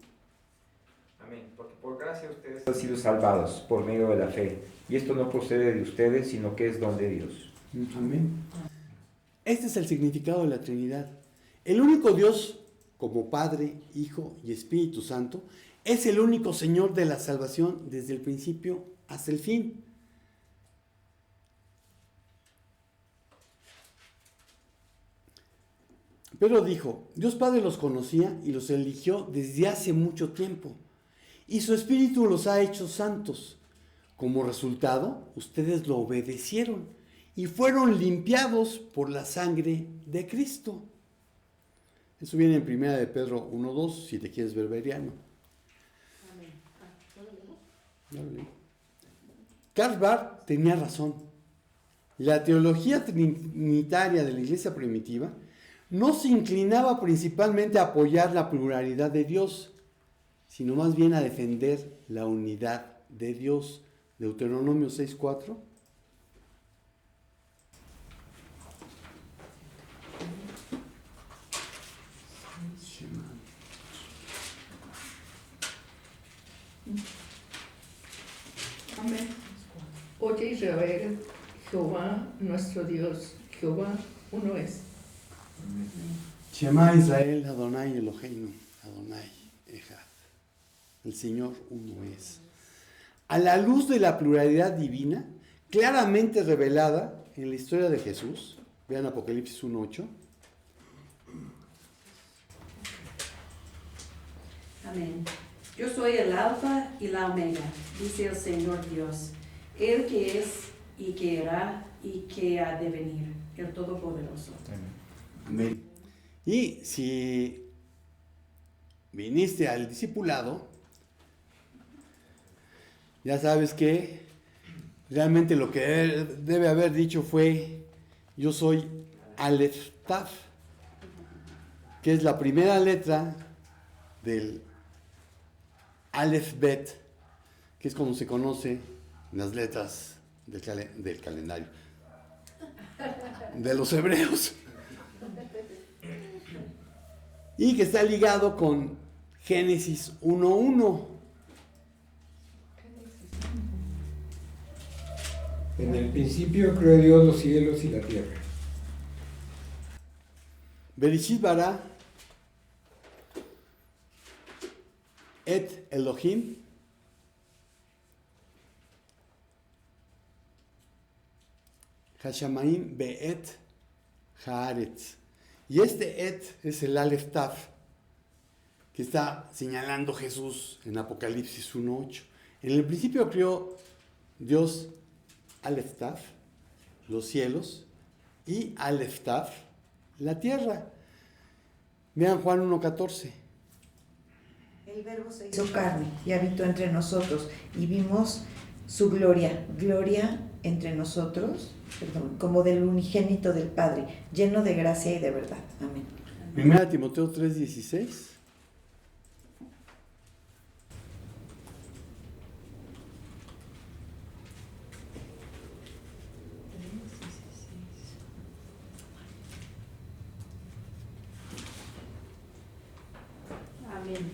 Amén. Porque por gracia ustedes han sido salvados por medio de la fe. Y esto no procede de ustedes, sino que es don de Dios. Amén. Este es el significado de la Trinidad. El único Dios, como Padre, Hijo y Espíritu Santo, es el único Señor de la salvación desde el principio hasta el fin. Pero dijo, Dios Padre los conocía y los eligió desde hace mucho tiempo, y su Espíritu los ha hecho santos. Como resultado, ustedes lo obedecieron y fueron limpiados por la sangre de Cristo. Eso viene en 1 de Pedro 1:2, si te quieres ver veriano. Karl Barth tenía razón. La teología trinitaria de la iglesia primitiva no se inclinaba principalmente a apoyar la pluralidad de Dios, sino más bien a defender la unidad de Dios. Deuteronomio 6:4. Amén. Oye Israel, Jehová nuestro Dios, Jehová uno es. Shema Israel, Adonai Eloheinu, Adonai Echad. El Señor uno es. A la luz de la pluralidad divina, claramente revelada en la historia de Jesús, vean Apocalipsis 1:8. Amén. Yo soy el Alfa y la Omega, dice el Señor Dios, el que es y que era y que ha de venir, el Todopoderoso. Amén. Y si viniste al discipulado, ya sabes que realmente lo que debe haber dicho fue, yo soy Aleph Taf, que es la primera letra del Aleph Bet, que es como se conoce las letras del calendario de los hebreos, y que está ligado con Génesis 1:1. En el principio creó Dios los cielos y la tierra. Bereshit bara et Elohim Hashamaim be'et haaretz. Y este et es el Aleph Taf que está señalando Jesús en Apocalipsis 1:8. En el principio creó Dios Aleph Taf, los cielos, y Aleph Taf, la tierra. Vean Juan 1:14. El Verbo se hizo carne y habitó entre nosotros y vimos su gloria, gloria entre nosotros, como del unigénito del Padre, lleno de gracia y de verdad. Amén. 1 Timoteo 3:16. Amén.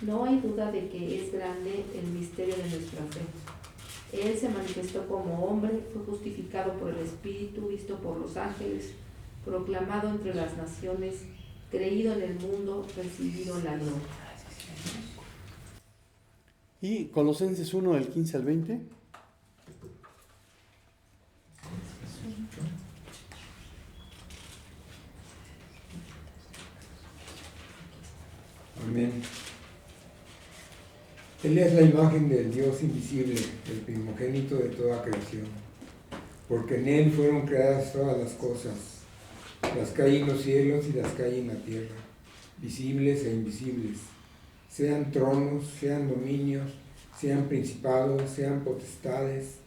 No hay duda de que es grande el misterio de nuestra fe. Él se manifestó como hombre, fue justificado por el Espíritu, visto por los ángeles, proclamado entre las naciones, creído en el mundo, recibido en la gloria. Y Colosenses 1, del 15 al 20. Amén. Él es la imagen del Dios invisible, el primogénito de toda creación, porque en Él fueron creadas todas las cosas, las que hay en los cielos y las que hay en la tierra, visibles e invisibles, sean tronos, sean dominios, sean principados, sean potestades,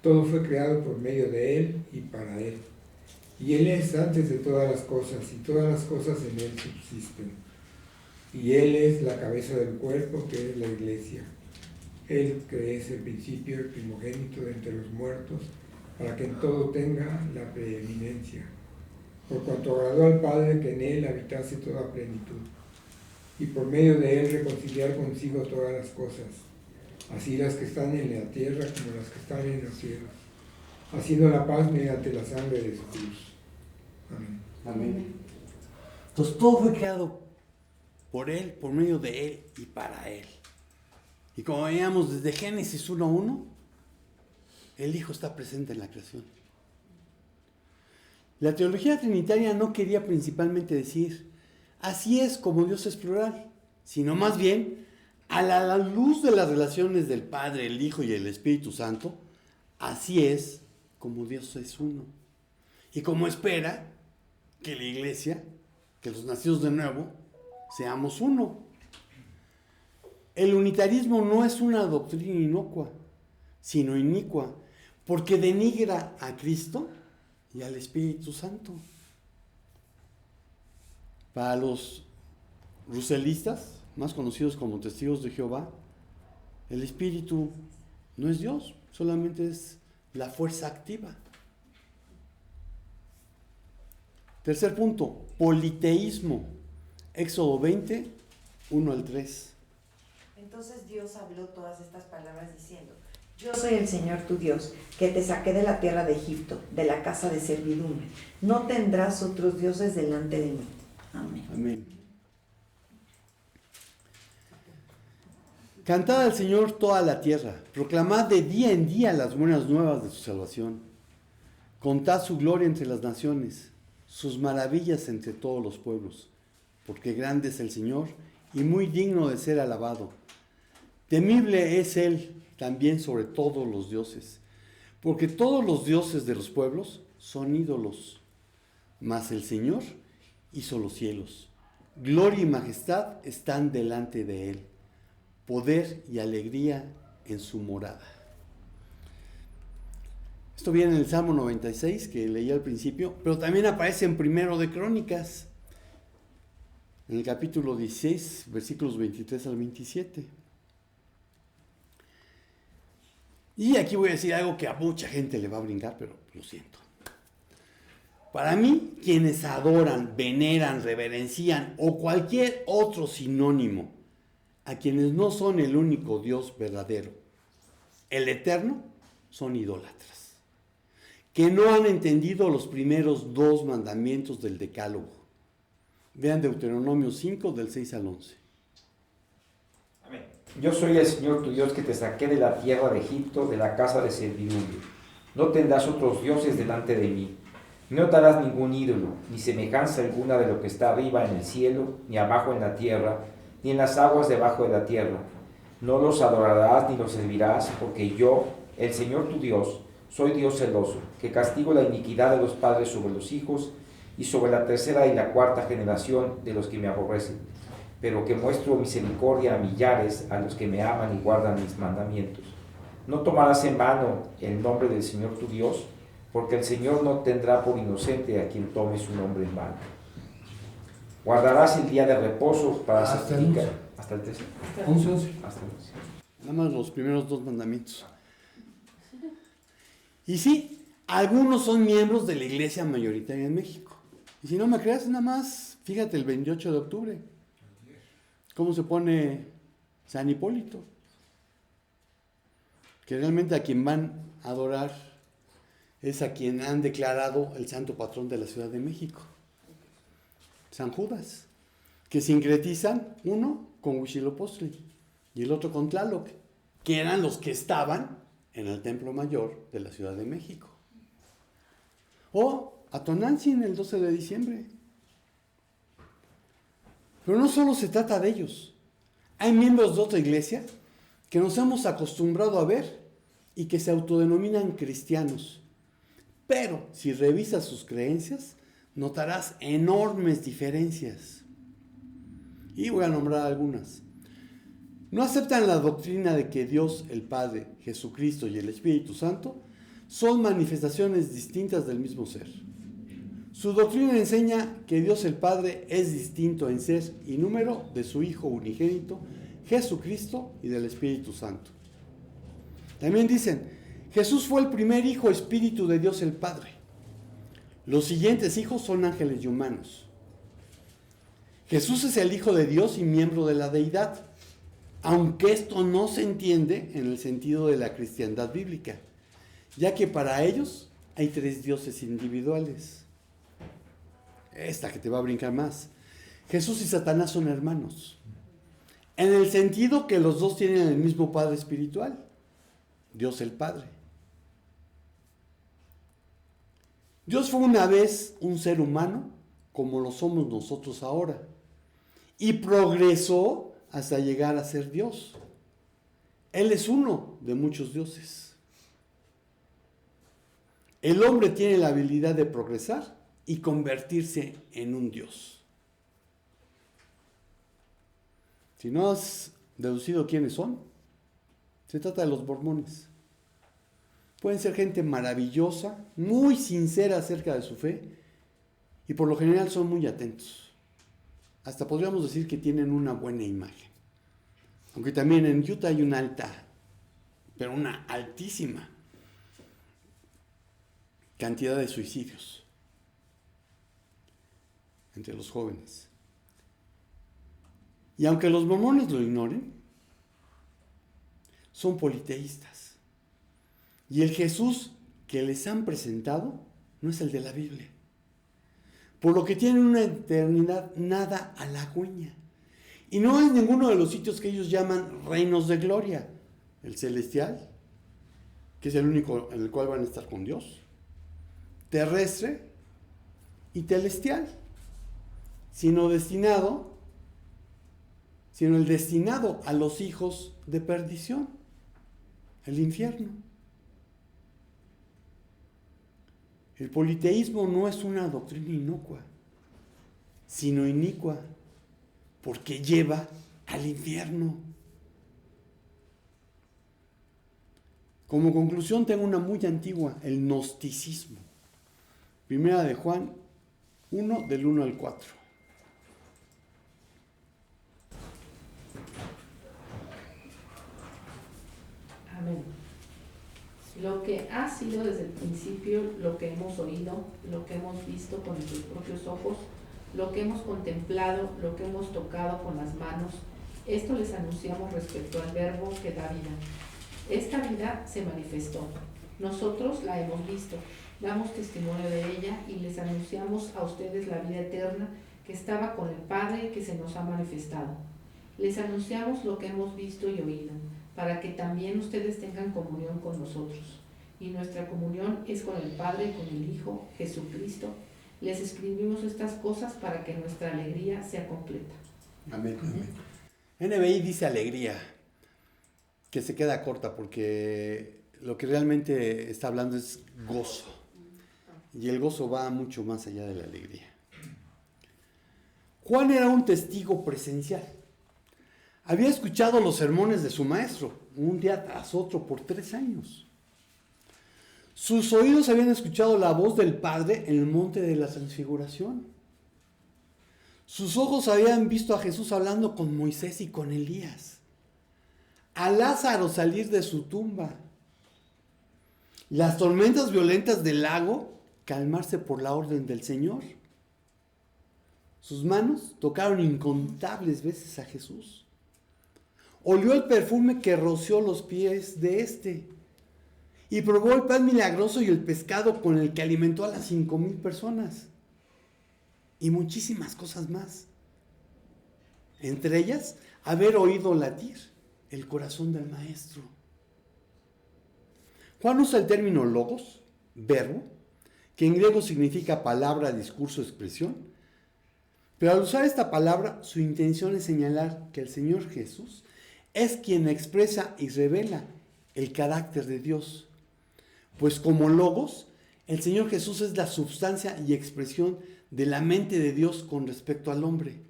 todo fue creado por medio de Él y para Él. Y Él es antes de todas las cosas, y todas las cosas en Él subsisten. Y Él es la cabeza del cuerpo, que es la iglesia. Él que es el principio, el primogénito de entre los muertos, para que en todo tenga la preeminencia. Por cuanto agradó al Padre que en Él habitase toda plenitud, y por medio de Él reconciliar consigo todas las cosas, así las que están en la tierra como las que están en los cielos, haciendo la paz mediante la sangre de su cruz. Amén. Amén. Entonces todo fue creado por Él, por medio de Él y para Él. Y como veíamos desde Génesis 1:1, el Hijo está presente en la creación. La teología trinitaria no quería principalmente decir, así es como Dios es plural, sino más bien, a la luz de las relaciones del Padre, el Hijo y el Espíritu Santo, así es como Dios es uno. Y como espera que la iglesia, que los nacidos de nuevo, seamos uno. El unitarismo no es una doctrina inocua, sino inicua, porque denigra a Cristo y al Espíritu Santo. Para los ruselistas, más conocidos como testigos de Jehová, el Espíritu no es Dios, solamente es la fuerza activa. Tercer punto, politeísmo. Éxodo 20, 1 al 3. Entonces Dios habló todas estas palabras diciendo: Yo soy el Señor tu Dios, que te saqué de la tierra de Egipto, de la casa de servidumbre. No tendrás otros dioses delante de mí. Amén. Amén. Cantad al Señor toda la tierra, proclamad de día en día las buenas nuevas de su salvación. Contad su gloria entre las naciones, sus maravillas entre todos los pueblos, porque grande es el Señor y muy digno de ser alabado. Temible es Él también sobre todos los dioses, porque todos los dioses de los pueblos son ídolos, mas el Señor hizo los cielos. Gloria y majestad están delante de Él, poder y alegría en su morada. Esto viene en el Salmo 96, que leí al principio, pero también aparece en Primero de Crónicas, en el capítulo 16, versículos 23 al 27. Y aquí voy a decir algo que a mucha gente le va a brincar, pero lo siento. Para mí, quienes adoran, veneran, reverencian o cualquier otro sinónimo a quienes no son el único Dios verdadero, el eterno, son idólatras, que no han entendido los primeros 2 mandamientos del Decálogo, Vean Deuteronomio 5, del 6 al 11. Amén. Yo soy el Señor tu Dios que te saqué de la tierra de Egipto, de la casa de servidumbre. No tendrás otros dioses delante de mí. No te harás ningún ídolo, ni semejanza alguna de lo que está arriba en el cielo, ni abajo en la tierra, ni en las aguas debajo de la tierra. No los adorarás ni los servirás, porque yo, el Señor tu Dios, soy Dios celoso, que castigo la iniquidad de los padres sobre los hijos y sobre la tercera y la cuarta generación de los que me aborrecen, pero que muestro misericordia a millares, a los que me aman y guardan mis mandamientos. No tomarás en vano el nombre del Señor tu Dios, porque el Señor no tendrá por inocente a quien tome su nombre en vano. Guardarás el día de reposo para Hasta santificar. ¿Hasta el 13? 11, 11. Hasta el 11. Nada más los primeros 2 mandamientos. Y sí, algunos son miembros de la iglesia mayoritaria en México. Y si no me creas, nada más, fíjate el 28 de octubre. ¿Cómo se pone San Hipólito? Que realmente a quien van a adorar es a quien han declarado el santo patrón de la Ciudad de México. San Judas. Que sincretizan uno con Huitzilopochtli y el otro con Tlaloc, que eran los que estaban en el Templo Mayor de la Ciudad de México. O a Tonantzin el 12 de diciembre. Pero no solo se trata de ellos. Hay miembros de otra iglesia que nos hemos acostumbrado a ver y que se autodenominan cristianos. Pero si revisas sus creencias, notarás enormes diferencias. Y voy a nombrar algunas. No aceptan la doctrina de que Dios, el Padre, Jesucristo y el Espíritu Santo son manifestaciones distintas del mismo ser. Su doctrina enseña que Dios el Padre es distinto en ser y número de su Hijo unigénito, Jesucristo, y del Espíritu Santo. También dicen, Jesús fue el primer Hijo Espíritu de Dios el Padre. Los siguientes hijos son ángeles y humanos. Jesús es el Hijo de Dios y miembro de la deidad, aunque esto no se entiende en el sentido de la cristiandad bíblica, ya que para ellos hay 3 dioses individuales. Esta que te va a brincar más. Jesús y Satanás son hermanos, en el sentido que los dos tienen el mismo Padre espiritual, Dios el Padre. Dios fue una vez un ser humano, como lo somos nosotros ahora, y progresó hasta llegar a ser Dios. Él es uno de muchos dioses. El hombre tiene la habilidad de progresar y convertirse en un Dios. Si no has deducido quiénes son, se trata de los mormones. Pueden ser gente maravillosa, muy sincera acerca de su fe, y por lo general son muy atentos. Hasta podríamos decir que tienen una buena imagen. Aunque también en Utah hay una altísima cantidad de suicidios entre los jóvenes. Y aunque los mormones lo ignoren, son politeístas. Y el Jesús que les han presentado no es el de la Biblia. Por lo que tienen una eternidad nada halagüeña. Y no es ninguno de los sitios que ellos llaman reinos de gloria. El celestial, que es el único en el cual van a estar con Dios. Terrestre y celestial. Sino el destinado a los hijos de perdición, el infierno. El politeísmo no es una doctrina inocua, sino inicua, porque lleva al infierno. Como conclusión tengo una muy antigua, el gnosticismo. Primera de Juan 1, del 1 al 4. Amén. Lo que ha sido desde el principio, lo que hemos oído, lo que hemos visto con nuestros propios ojos, lo que hemos contemplado, lo que hemos tocado con las manos, esto les anunciamos respecto al Verbo que da vida. Esta vida se manifestó. Nosotros la hemos visto, damos testimonio de ella y les anunciamos a ustedes la vida eterna que estaba con el Padre que se nos ha manifestado. Les anunciamos lo que hemos visto y oído, para que también ustedes tengan comunión con nosotros. Y nuestra comunión es con el Padre y con el Hijo, Jesucristo. Les escribimos estas cosas para que nuestra alegría sea completa. Amén. Amén. NBI dice alegría, que se queda corta porque lo que realmente está hablando es gozo. Y el gozo va mucho más allá de la alegría. Juan era un testigo presencial. Había escuchado los sermones de su maestro, un día tras otro, por 3 años. Sus oídos habían escuchado la voz del Padre en el monte de la Transfiguración. Sus ojos habían visto a Jesús hablando con Moisés y con Elías. A Lázaro salir de su tumba. Las tormentas violentas del lago calmarse por la orden del Señor. Sus manos tocaron incontables veces a Jesús. Olió el perfume que roció los pies de éste. Y probó el pan milagroso y el pescado con el que alimentó a las 5,000 personas. Y muchísimas cosas más. Entre ellas, haber oído latir el corazón del Maestro. Juan usa el término logos, verbo, que en griego significa palabra, discurso, expresión. Pero al usar esta palabra, su intención es señalar que el Señor Jesús es quien expresa y revela el carácter de Dios. Pues como logos, el Señor Jesús es la substancia y expresión de la mente de Dios con respecto al hombre.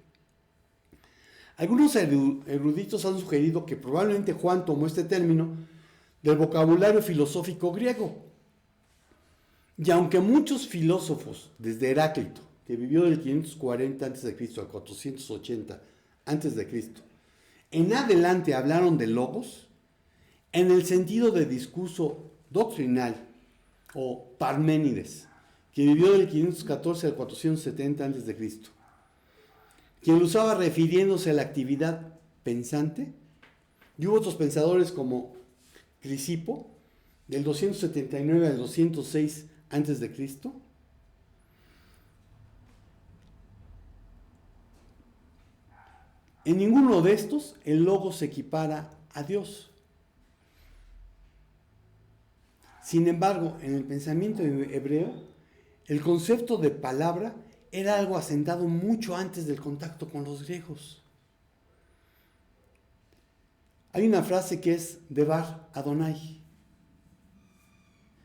Algunos eruditos han sugerido que probablemente Juan tomó este término del vocabulario filosófico griego. Y aunque muchos filósofos, desde Heráclito, que vivió del 540 a.C. al 480 a.C., en adelante hablaron de logos, en el sentido de discurso doctrinal, o Parménides, que vivió del 514 al 470 a.C., quien lo usaba refiriéndose a la actividad pensante, y hubo otros pensadores como Crisipo, del 279 al 206 a.C., en ninguno de estos el logos se equipara a Dios. Sin embargo, en el pensamiento hebreo, el concepto de palabra era algo asentado mucho antes del contacto con los griegos. Hay una frase que es Devar Adonai,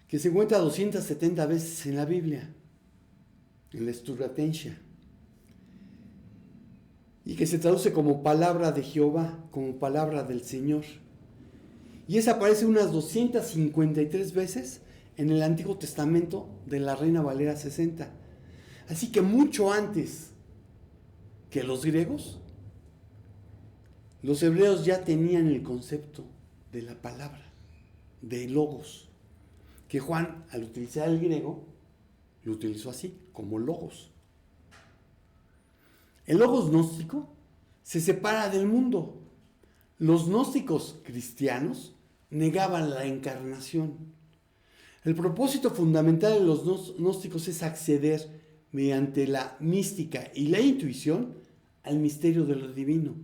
que se encuentra 270 veces en la Biblia, en la Esturatensha, y que se traduce como palabra de Jehová, como palabra del Señor. Y esa aparece unas 253 veces en el Antiguo Testamento de la Reina Valera 60. Así que mucho antes que los griegos, los hebreos ya tenían el concepto de la palabra, de logos, que Juan, al utilizar el griego, lo utilizó así, como logos. El logos gnóstico se separa del mundo. Los gnósticos cristianos negaban la encarnación. El propósito fundamental de los gnósticos es acceder mediante la mística y la intuición al misterio de lo divino.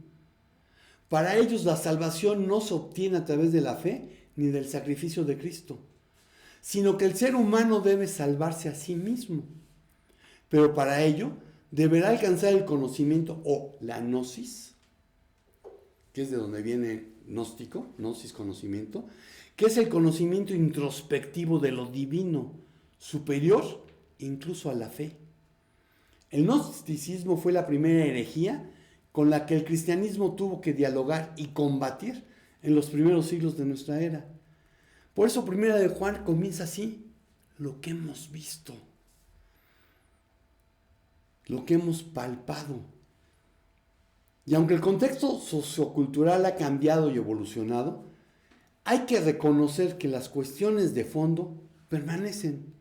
Para ellos la salvación no se obtiene a través de la fe ni del sacrificio de Cristo, sino que el ser humano debe salvarse a sí mismo. Pero para ello deberá alcanzar el conocimiento o la gnosis, que es de donde viene gnóstico, gnosis, conocimiento, que es el conocimiento introspectivo de lo divino, superior incluso a la fe. El gnosticismo fue la primera herejía con la que el cristianismo tuvo que dialogar y combatir en los primeros siglos de nuestra era. Por eso Primera de Juan comienza así: lo que hemos visto, lo que hemos palpado. Y aunque el contexto sociocultural ha cambiado y evolucionado, hay que reconocer que las cuestiones de fondo permanecen.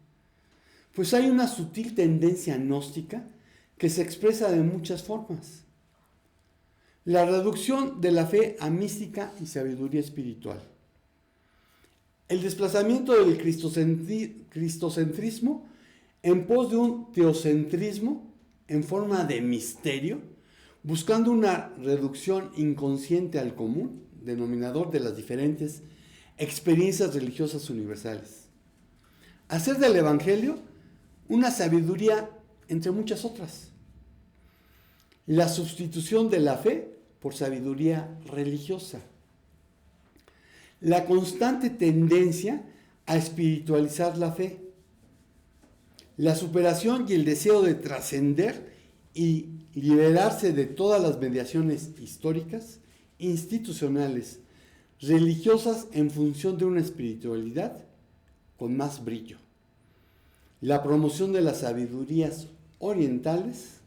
Pues hay una sutil tendencia gnóstica que se expresa de muchas formas. La reducción de la fe a mística y sabiduría espiritual. El desplazamiento del cristocentrismo en pos de un teocentrismo en forma de misterio, buscando una reducción inconsciente al común denominador de las diferentes experiencias religiosas universales. Hacer del Evangelio una sabiduría entre muchas otras. La sustitución de la fe por sabiduría religiosa. La constante tendencia a espiritualizar la fe. La superación y el deseo de trascender y liberarse de todas las mediaciones históricas, institucionales, religiosas en función de una espiritualidad con más brillo. La promoción de las sabidurías orientales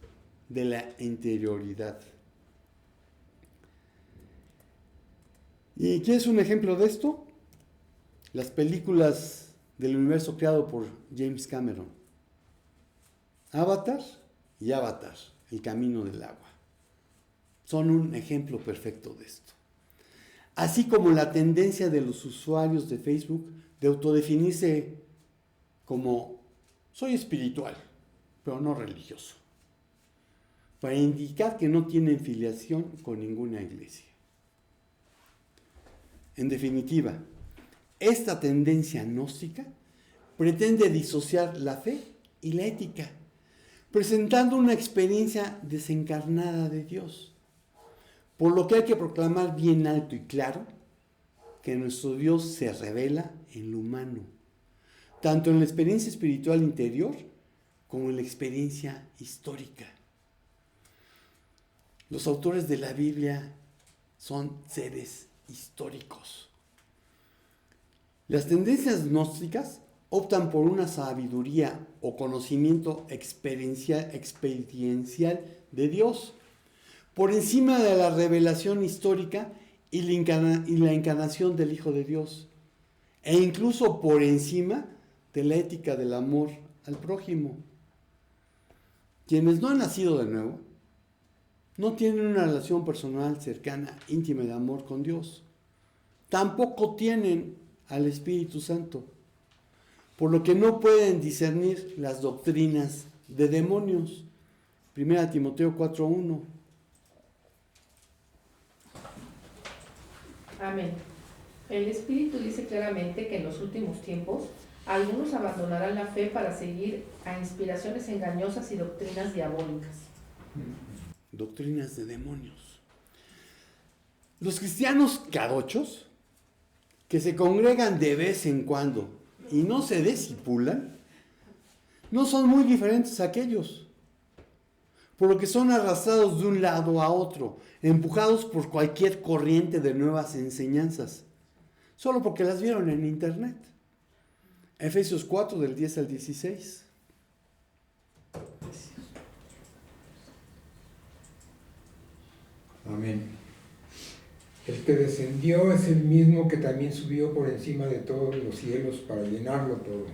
de la interioridad. ¿Y qué es un ejemplo de esto? Las películas del universo creado por James Cameron. Avatar y Avatar, el camino del agua. Son un ejemplo perfecto de esto. Así como la tendencia de los usuarios de Facebook de autodefinirse como soy espiritual, pero no religioso, para indicar que no tienen filiación con ninguna iglesia. En definitiva, esta tendencia gnóstica pretende disociar la fe y la ética, presentando una experiencia desencarnada de Dios, por lo que hay que proclamar bien alto y claro que nuestro Dios se revela en lo humano, tanto en la experiencia espiritual interior como en la experiencia histórica. Los autores de la Biblia son seres históricos. Las tendencias gnósticas optan por una sabiduría o conocimiento experiencial de Dios, por encima de la revelación histórica y la encarnación del Hijo de Dios, e incluso por encima de la ética del amor al prójimo. Quienes no han nacido de nuevo no tienen una relación personal cercana, íntima de amor con Dios. Tampoco tienen al Espíritu Santo, por lo que no pueden discernir las doctrinas de demonios. 1 Timoteo 4:1. Amén. El Espíritu dice claramente que en los últimos tiempos algunos abandonarán la fe para seguir a inspiraciones engañosas y doctrinas diabólicas. Doctrinas de demonios. Los cristianos carochos, que se congregan de vez en cuando y no se discipulan, no son muy diferentes a aquellos, por lo que son arrastrados de un lado a otro, empujados por cualquier corriente de nuevas enseñanzas, solo porque las vieron en internet. Efesios 4, del 10 al 16. Amén. El que descendió es el mismo que también subió por encima de todos los cielos para llenarlo todo.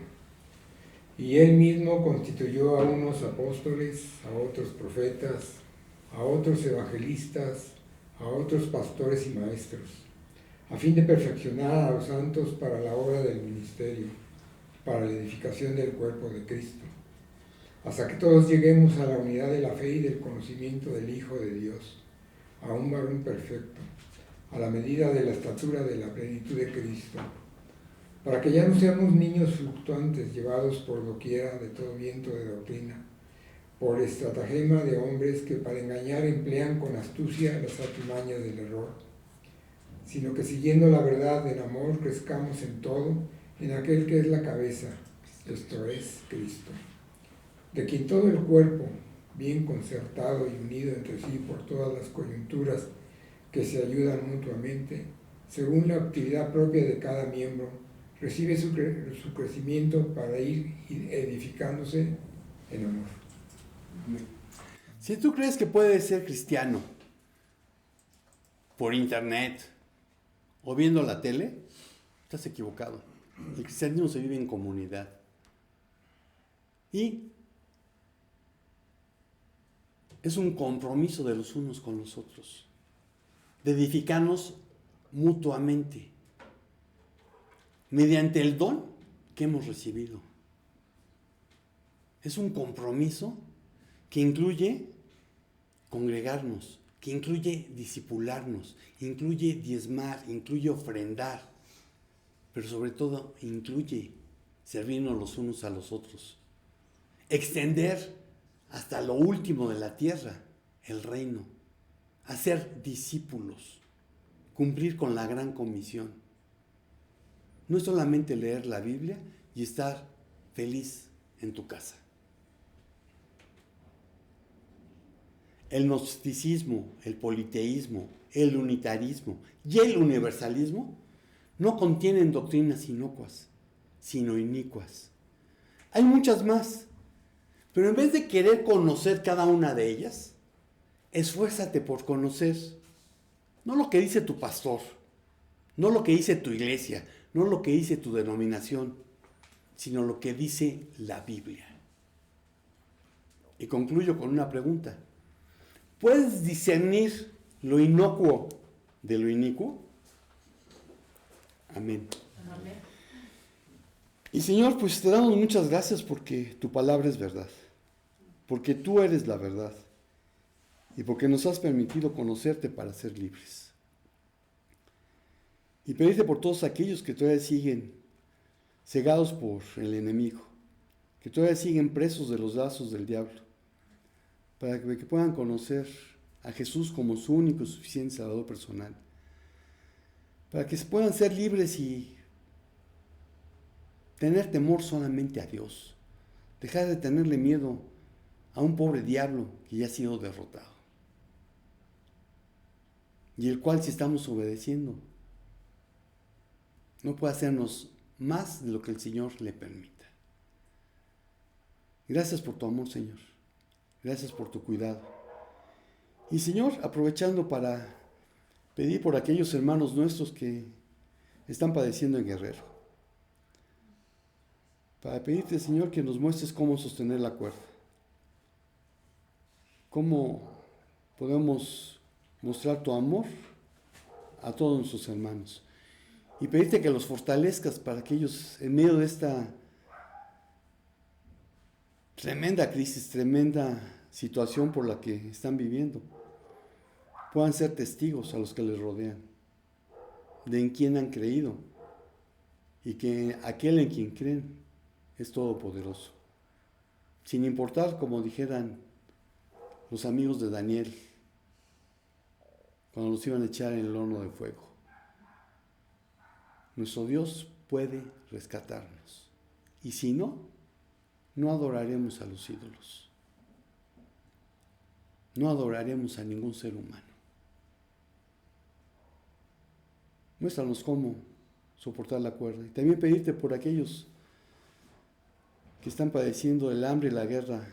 Y él mismo constituyó a unos apóstoles, a otros profetas, a otros evangelistas, a otros pastores y maestros, a fin de perfeccionar a los santos para la obra del ministerio, para la edificación del cuerpo de Cristo, hasta que todos lleguemos a la unidad de la fe y del conocimiento del Hijo de Dios, a un varón perfecto, a la medida de la estatura de la plenitud de Cristo, para que ya no seamos niños fluctuantes llevados por doquiera de todo viento de doctrina, por estratagema de hombres que para engañar emplean con astucia las artimañas del error, sino que siguiendo la verdad en amor crezcamos en todo, en aquel que es la cabeza, esto es Cristo, de quien todo el cuerpo, bien concertado y unido entre sí por todas las coyunturas que se ayudan mutuamente, según la actividad propia de cada miembro, recibe su crecimiento para ir edificándose en amor. Si tú crees que puedes ser cristiano por internet o viendo la tele, estás equivocado. El cristianismo se vive en comunidad. Y es un compromiso de los unos con los otros, de edificarnos mutuamente, mediante el don que hemos recibido. Es un compromiso que incluye congregarnos, que incluye discipularnos, incluye diezmar, incluye ofrendar, pero sobre todo incluye servirnos los unos a los otros, extender hasta lo último de la tierra el reino, hacer discípulos, cumplir con la gran comisión. No es solamente leer la Biblia y estar feliz en tu casa. El gnosticismo, el politeísmo, el unitarismo y el universalismo no contienen doctrinas inocuas, sino inicuas. Hay muchas más, pero en vez de querer conocer cada una de ellas, esfuérzate por conocer no lo que dice tu pastor, no lo que dice tu iglesia, no lo que dice tu denominación, sino lo que dice la Biblia. Y concluyo con una pregunta. ¿Puedes discernir lo inocuo de lo inicuo? Amén. Amén. Y Señor, pues te damos muchas gracias porque tu palabra es verdad, porque tú eres la verdad y porque nos has permitido conocerte para ser libres. Y pedirte por todos aquellos que todavía siguen cegados por el enemigo, que todavía siguen presos de los lazos del diablo, para que puedan conocer a Jesús como su único y suficiente Salvador personal, para que puedan ser libres y tener temor solamente a Dios, dejar de tenerle miedo a un pobre diablo que ya ha sido derrotado, y el cual, si estamos obedeciendo, no puede hacernos más de lo que el Señor le permita. Gracias por tu amor, Señor. Gracias por tu cuidado. Y Señor, aprovechando para pedir por aquellos hermanos nuestros que están padeciendo en Guerrero. Para pedirte, Señor, que nos muestres cómo sostener la cuerda. Cómo podemos mostrar tu amor a todos nuestros hermanos. Y pedirte que los fortalezcas para que ellos, en medio de esta tremenda crisis, tremenda situación por la que están viviendo, puedan ser testigos a los que les rodean de en quién han creído y que aquel en quien creen es todopoderoso. Sin importar, como dijeran los amigos de Daniel cuando los iban a echar en el horno de fuego. Nuestro Dios puede rescatarnos. Y si no, no adoraremos a los ídolos. No adoraremos a ningún ser humano. Muéstranos cómo soportar la cuerda. Y también pedirte por aquellos que están padeciendo el hambre y la guerra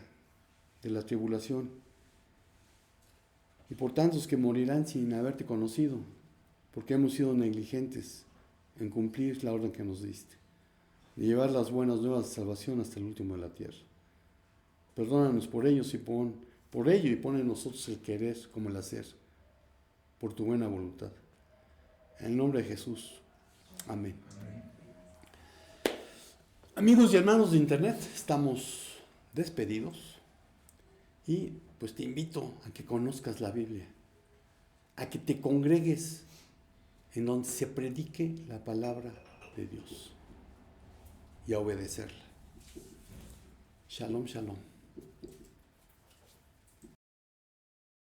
de la tribulación. Y por tantos que morirán sin haberte conocido, porque hemos sido negligentes en cumplir la orden que nos diste, de llevar las buenas nuevas de salvación hasta el último de la tierra. Perdónanos por ellos y pon en nosotros el querer como el hacer, por tu buena voluntad. En el nombre de Jesús. Amén. Amigos y hermanos de internet, estamos despedidos y pues te invito a que conozcas la Biblia, a que te congregues en donde se predique la palabra de Dios y a obedecerla. Shalom, shalom.